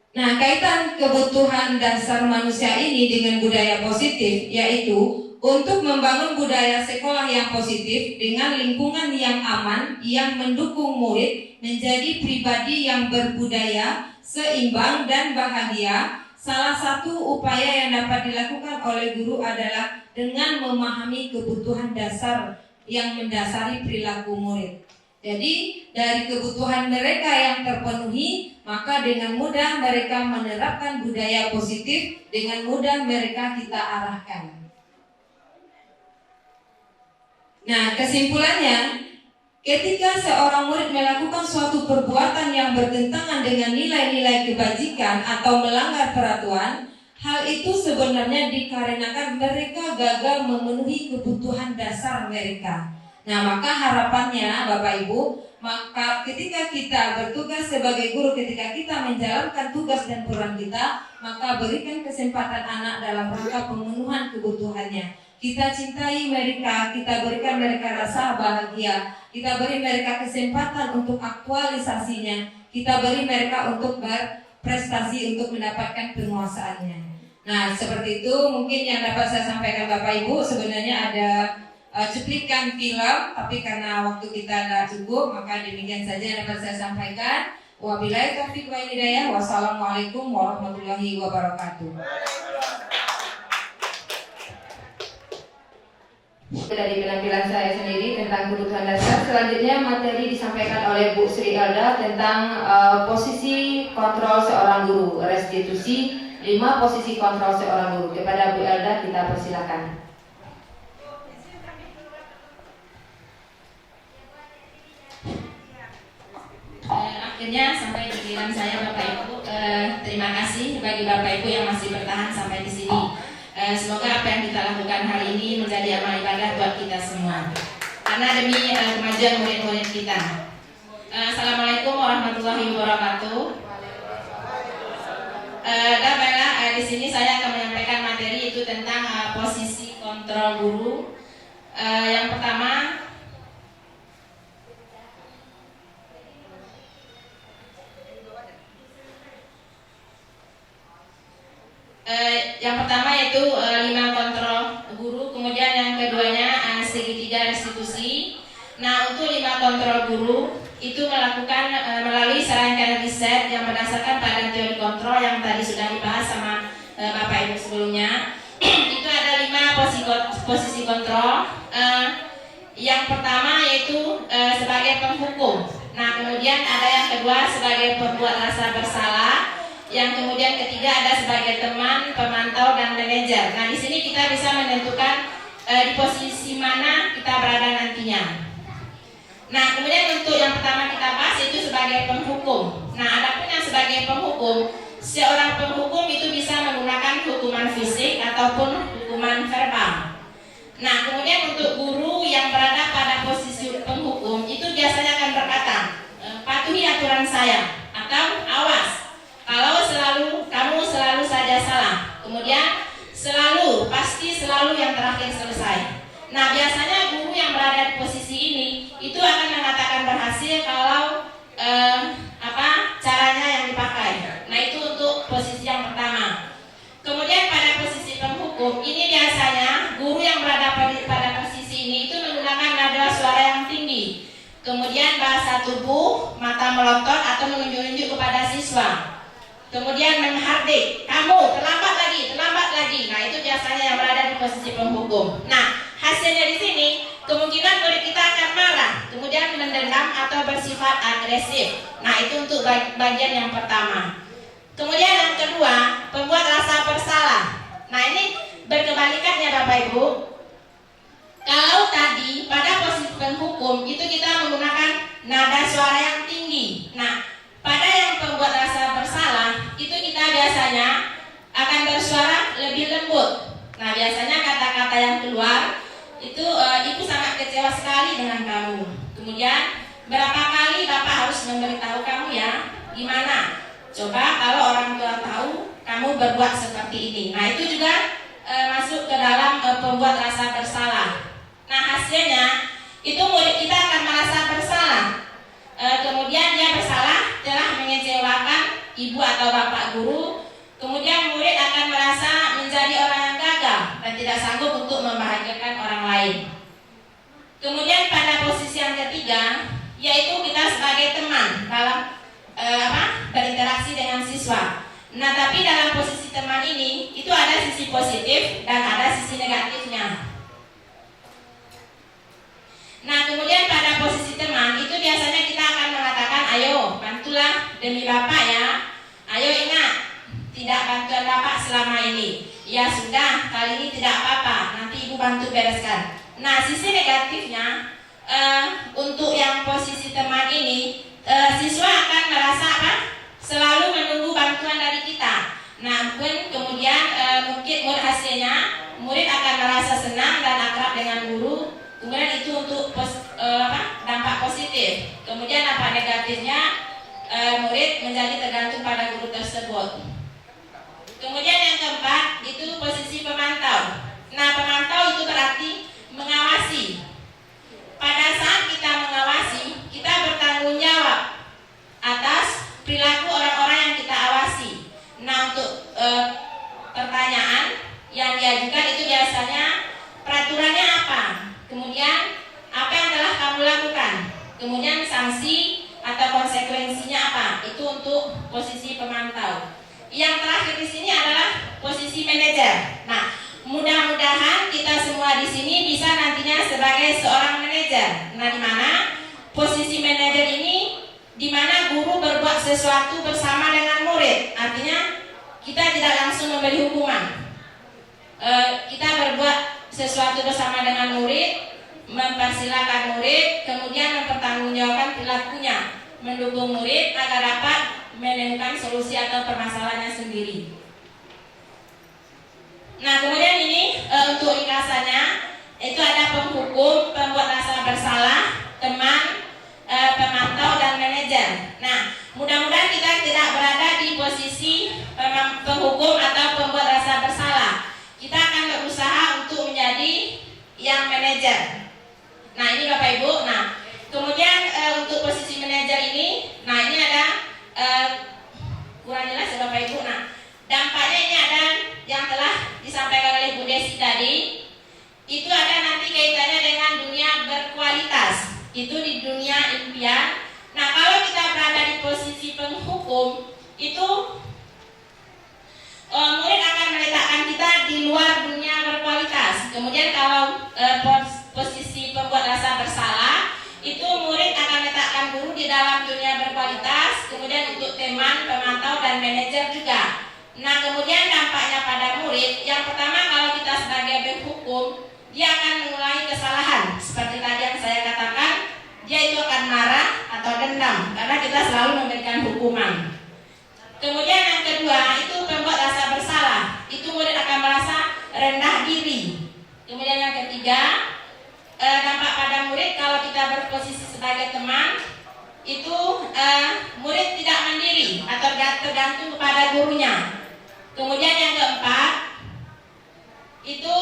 Nah, kaitan kebutuhan dasar manusia ini dengan budaya positif, yaitu untuk membangun budaya sekolah yang positif dengan lingkungan yang aman, yang mendukung murid menjadi pribadi yang berbudaya, seimbang dan bahagia. Salah satu upaya yang dapat dilakukan oleh guru adalah dengan memahami kebutuhan dasar yang mendasari perilaku murid. Jadi dari kebutuhan mereka yang terpenuhi, maka dengan mudah mereka menerapkan budaya positif, dengan mudah mereka kita arahkan. Nah, kesimpulannya, ketika seorang murid melakukan suatu perbuatan yang bertentangan dengan nilai-nilai kebajikan atau melanggar peraturan, hal itu sebenarnya dikarenakan mereka gagal memenuhi kebutuhan dasar mereka. Nah, maka harapannya Bapak Ibu, maka ketika kita bertugas sebagai guru, ketika kita menjalankan tugas dan peran kita, maka berikan kesempatan anak dalam rangka pemenuhan kebutuhannya. Kita cintai mereka, kita berikan mereka rasa bahagia, kita beri mereka kesempatan untuk aktualisasinya, kita beri mereka untuk berprestasi untuk mendapatkan penguasaannya. Nah, seperti itu mungkin yang dapat saya sampaikan Bapak Ibu. Sebenarnya ada cuplikan film, tapi karena waktu kita tidak cukup, maka demikian saja yang dapat saya sampaikan. Wabillahi taufiq wal hidayah. Wassalamualaikum warahmatullahi wabarakatuh. Dari penampilan saya sendiri tentang kebutuhan dasar, selanjutnya materi disampaikan oleh Bu Sri Elda tentang posisi kontrol seorang guru, restitusi 5 posisi kontrol seorang guru. Kepada Bu Elda kita persilakan. Akhirnya sampai giliran saya Bapak Ibu. Terima kasih bagi Bapak Ibu yang masih bertahan sampai di sini. Semoga apa yang kita lakukan hari ini menjadi amal ibadah buat kita semua, karena demi kemajuan murid-murid kita. Assalamualaikum warahmatullahi wabarakatuh. Dan baiklah, di sini saya akan menyampaikan materi itu tentang posisi kontrol guru. Yang pertama, yaitu 5 kontrol guru, kemudian yang keduanya segitiga restitusi. Nah, untuk 5 kontrol guru itu melakukan melalui serangkaian riset yang berdasarkan pada teori kontrol yang tadi sudah dibahas sama Bapak Ibu sebelumnya. Itu ada 5 posisi kontrol. Yang pertama yaitu sebagai penghukum. Nah, kemudian ada yang kedua sebagai pembuat rasa bersalah. Yang kemudian ketiga ada sebagai teman, pemantau, dan manajer. Nah, di sini kita bisa menentukan di posisi mana kita berada nantinya. Nah, kemudian untuk yang pertama kita bahas itu sebagai penghukum. Nah, adapun yang sebagai penghukum, seorang penghukum itu bisa menggunakan hukuman fisik ataupun hukuman verbal. Nah, kemudian untuk guru yang berada pada posisi penghukum itu biasanya akan berkata, patuhi aturan saya, atau awas, kalau kamu selalu saja salah. Kemudian pasti selalu yang terakhir selesai. Nah, biasanya guru yang berada di posisi ini itu akan mengatakan berhasil kalau caranya yang dipakai. Nah, itu untuk posisi yang pertama. Kemudian pada posisi penghukum ini biasanya guru yang berada pada posisi ini itu menggunakan nada suara yang tinggi. Kemudian bahasa tubuh, mata melotot atau menunjuk-nunjuk kepada siswa. Kemudian menghardik, kamu terlambat lagi. Nah, itu biasanya yang berada di posisi penghukum. Nah, hasilnya di sini kemungkinan murid kita akan marah, kemudian mendendam atau bersifat agresif. Nah, itu untuk bagian yang pertama. Kemudian yang kedua, pembuat rasa bersalah. Nah, ini berkebalikannya Bapak Ibu. Kalau tadi pada posisi penghukum itu kita menggunakan nada suara yang tinggi. Nah, pada yang pembuat rasa bersalah itu kita biasanya akan bersuara lebih lembut. Nah, biasanya kata-kata yang keluar itu ibu sangat kecewa sekali dengan kamu. Kemudian berapa kali bapak harus memberitahu kamu ya? Gimana? Coba kalau orang tua tahu kamu berbuat seperti ini. Nah, itu juga masuk ke dalam pembuat rasa bersalah. Nah, hasilnya itu murid kita akan merasa bersalah. Kemudian dia bersalah telah mengecewakan ibu atau bapak guru. Kemudian murid akan merasa menjadi orang yang gagal dan tidak sanggup untuk membahagiakan orang lain. Kemudian pada posisi yang ketiga, yaitu kita sebagai teman dalam berinteraksi dengan siswa. Nah, tapi dalam posisi teman ini itu ada sisi positif dan ada sisi negatifnya. Nah, kemudian pada posisi teman itu biasanya kita akan mengatakan, ayo bantulah demi bapak ya. Ayo ingat, tidak bantuan bapak selama ini. Ya sudah, kali ini tidak apa-apa, nanti ibu bantu bereskan. Nah, sisi negatifnya untuk yang posisi teman ini, siswa akan merasa selalu menunggu bantuan dari kita. Nah, kemudian mungkin hasilnya murid akan merasa senang dan akrab dengan guru. Kemudian itu untuk dampak positif. Kemudian dampak negatifnya, murid menjadi tergantung pada guru tersebut. Kemudian yang keempat itu posisi pemantau. Nah, pemantau itu berarti mengawasi. Pada saat kita mengawasi, kita bertanggung jawab atas perilaku orang-orang yang kita awasi. Nah, untuk pertanyaan yang diajukan itu biasanya peraturannya apa? Kemudian apa yang telah kamu lakukan? Kemudian sanksi atau konsekuensinya apa? Itu untuk posisi pemantau. Yang terakhir di sini adalah posisi manajer. Nah, mudah-mudahan kita semua di sini bisa nantinya sebagai seorang manajer. Nah, di mana posisi manajer ini, di mana guru berbuat sesuatu bersama dengan murid. Artinya kita tidak langsung memberi hukuman. Kita berbuat sesuatu bersama dengan murid, mempersilahkan murid, kemudian mempertanggungjawabkan perilakunya, mendukung murid agar dapat menemukan solusi atau permasalahannya sendiri. Nah, kemudian ini untuk ringkasannya itu ada penghukum, pembuat rasa bersalah, teman, pemantau dan manajer. Nah, mudah-mudahan kita tidak berada di posisi penghukum atau pembuat rasa bersalah. Kita akan berusaha untuk menjadi yang manajer. Nah, ini Bapak Ibu. Nah, kemudian untuk posisi manajer ini, nah ini ada kurang jelas ya Bapak Ibu. Nah, dampaknya ini ada yang telah disampaikan oleh Bu Desi tadi. Itu ada nanti kaitannya dengan dunia berkualitas. Itu di dunia impian. Nah, kalau kita berada di posisi penghukum, itu murid akan meletakkan kita di luar dunia berkualitas. Kemudian kalau posisi pembuat rasa bersalah, itu murid akan letakkan guru di dalam dunia berkualitas, kemudian untuk teman, pemantau, dan manajer juga. Nah, kemudian dampaknya pada murid, yang pertama kalau kita sebagai penghukum, dia akan mengulangi kesalahan. Seperti tadi yang saya katakan, dia itu akan marah atau dendam, karena kita selalu memberikan hukuman. Kemudian yang kedua, itu pembuat rasa bersalah, itu murid akan merasa rendah diri. Kemudian yang ketiga, dampak pada murid kalau kita berposisi sebagai teman, itu murid tidak mandiri atau tergantung kepada gurunya. Kemudian yang keempat, itu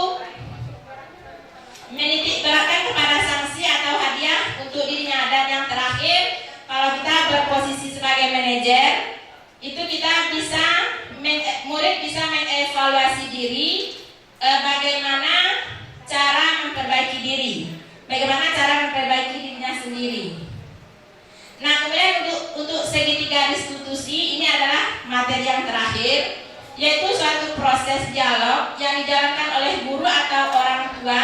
menitik beratkan kepada sanksi atau hadiah untuk dirinya. Dan yang terakhir, kalau kita berposisi sebagai manajer, itu kita bisa murid bisa mengevaluasi diri, bagaimana cara memperbaiki diri, bagaimana cara memperbaiki dirinya sendiri. Nah, kemudian untuk segitiga restitusi ini adalah materi yang terakhir, yaitu suatu proses dialog yang dijalankan oleh guru atau orang tua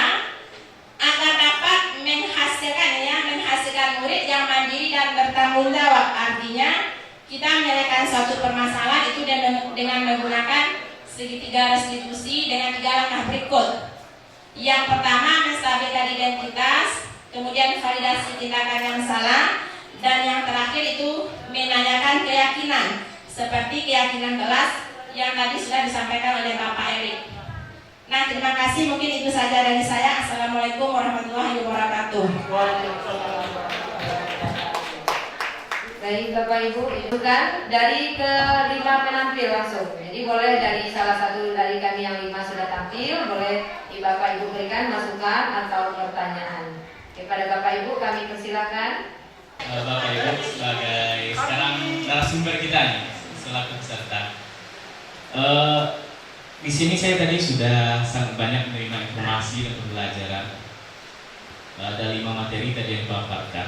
agar dapat menghasilkan murid yang mandiri dan bertanggung jawab. Artinya kita menyelesaikan suatu permasalahan itu dengan menggunakan segitiga restitusi dengan 3 langkah berikut. Yang pertama, menstabilkan identitas, kemudian validasi tindakan yang salah, dan yang terakhir itu menanyakan keyakinan, seperti keyakinan kelas yang tadi sudah disampaikan oleh Bapak Erik. Nah, terima kasih, mungkin itu saja dari saya. Assalamualaikum warahmatullahi wabarakatuh. Baik Bapak Ibu, itu kan dari kelima penampil langsung. Jadi boleh dari salah satu dari kami yang 5 sudah tampil, boleh Bapak Ibu berikan masukan atau pertanyaan. Kepada Bapak Ibu kami persilakan. Bapak Ibu sebagai sekarang narasumber kita nih selaku peserta. Di sini saya tadi sudah sangat banyak menerima informasi dan pembelajaran. Ada 5 materi tadi yang dipaparkan.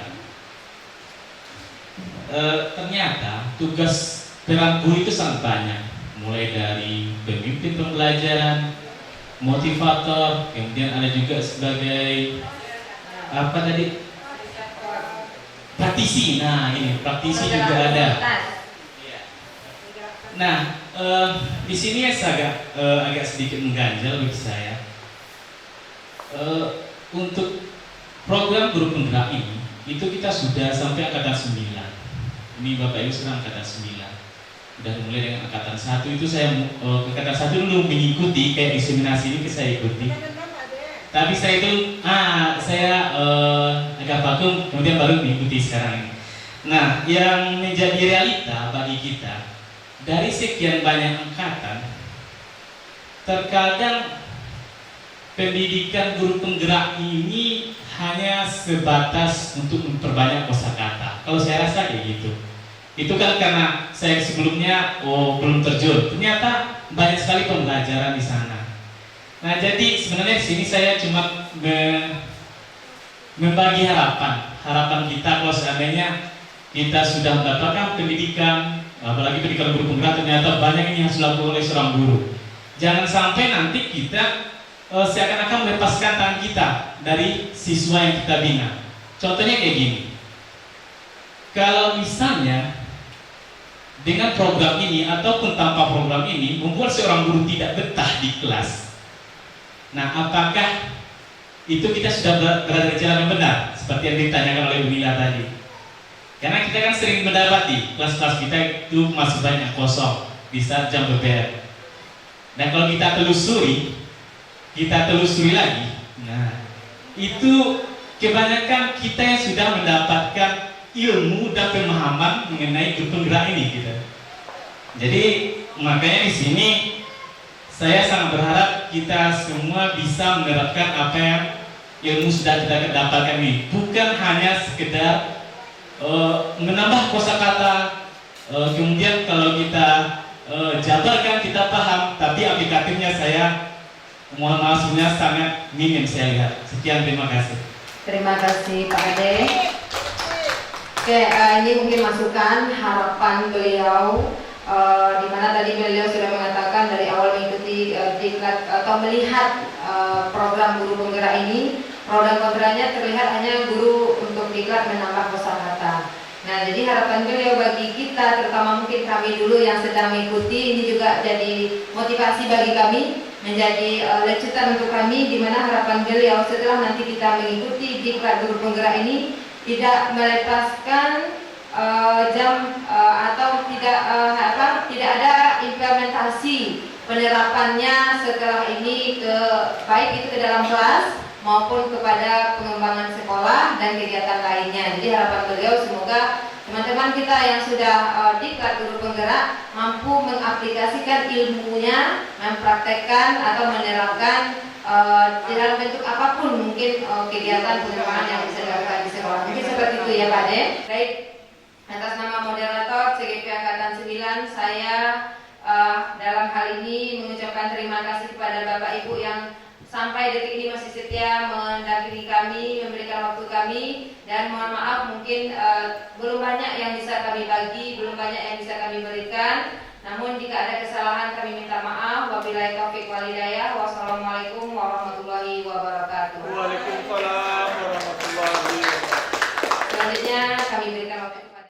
Ternyata tugas peran guru itu sangat banyak, mulai dari pemimpin pembelajaran, motivator, kemudian ada juga sebagai apa tadi, praktisi. Nah ini praktisi juga ada. Nah di sini agak sedikit mengganjal bagi saya. Untuk program guru penggerak ini itu kita sudah sampai angkatan 9. Ini Bapak Ibu sekarang angkatan 9. Udah mulai dengan angkatan 1 itu saya angkatan 1 dulu mengikuti kayak eksaminasi ini saya ikuti. Tapi saya itu agak vakum kemudian baru mengikuti sekarang ini. Nah, yang menjadi realita bagi kita dari sekian banyak angkatan, terkadang pendidikan guru penggerak ini hanya sebatas untuk memperbanyak kosakata. Kalau saya rasa kayak gitu. Itu kan karena saya sebelumnya belum terjun. Ternyata banyak sekali pembelajaran di sana. Nah, jadi sebenarnya di sini saya cuma membagi harapan kita kalau seandainya kita sudah mendapatkan pendidikan, apalagi pendidikan guru penggerak, ternyata banyak ini yang harus dilakukan oleh seorang guru. Jangan sampai nanti kita seakan-akan melepaskan tangan kita dari siswa yang kita bina. Contohnya kayak gini. Kalau misalnya dengan program ini ataupun tanpa program ini membuat seorang guru tidak betah di kelas, nah apakah itu kita sudah berada di jalan yang benar seperti yang ditanyakan oleh Bu Mila tadi? Karena kita kan sering mendapati kelas-kelas kita itu masih banyak kosong di saat jam PPR. Dan kalau kita telusuri lagi, nah itu kebanyakan kita yang sudah mendapatkan ilmu dan pemahaman mengenai guru penggerak ini gitu. Jadi makanya di sini saya sangat berharap kita semua bisa menerapkan apa yang ilmu sudah kita dapatkan ini, bukan hanya sekedar menambah kosakata, kemudian kalau kita jabarkan kita paham, tapi aplikatifnya saya mohon maaf sebenarnya sangat minim saya lihat. Sekian, terima kasih. Terima kasih Pak Ade. Oke, ini mungkin masukan harapan beliau, di mana tadi beliau sudah mengatakan dari awal mengikuti diklat atau melihat program guru penggerak ini, pro dan kontranya terlihat hanya guru untuk diklat menambah kosakata. Nah, jadi harapan beliau bagi kita, terutama mungkin kami dulu yang sedang mengikuti, ini juga jadi motivasi bagi kami, menjadi lecutan untuk kami, di mana harapan beliau setelah nanti kita mengikuti diklat guru penggerak ini tidak melepaskan atau tidak ada implementasi penerapannya setelah ini baik itu ke dalam kelas maupun kepada pengembangan sekolah dan kegiatan lainnya. Jadi harapan beliau semoga teman-teman kita yang sudah diklat guru penggerak mampu mengaplikasikan ilmunya, mempraktekkan atau menerapkan dalam bentuk apapun mungkin kegiatan pengembangan yang bisa dilakukan di sekolah. Mungkin seperti itu ya Pak De. Baik, atas nama moderator CGP Angkatan 9 saya dalam hal ini mengucapkan terima kasih kepada Bapak Ibu yang sampai detik ini masih setia mendampingi kami, memberikan waktu kami, dan mohon maaf mungkin belum banyak yang bisa kami bagi, belum banyak yang bisa kami berikan. Namun jika ada kesalahan kami minta maaf. Wabillahi taufiq wal hidayah. Wassalamualaikum warahmatullahi wabarakatuh.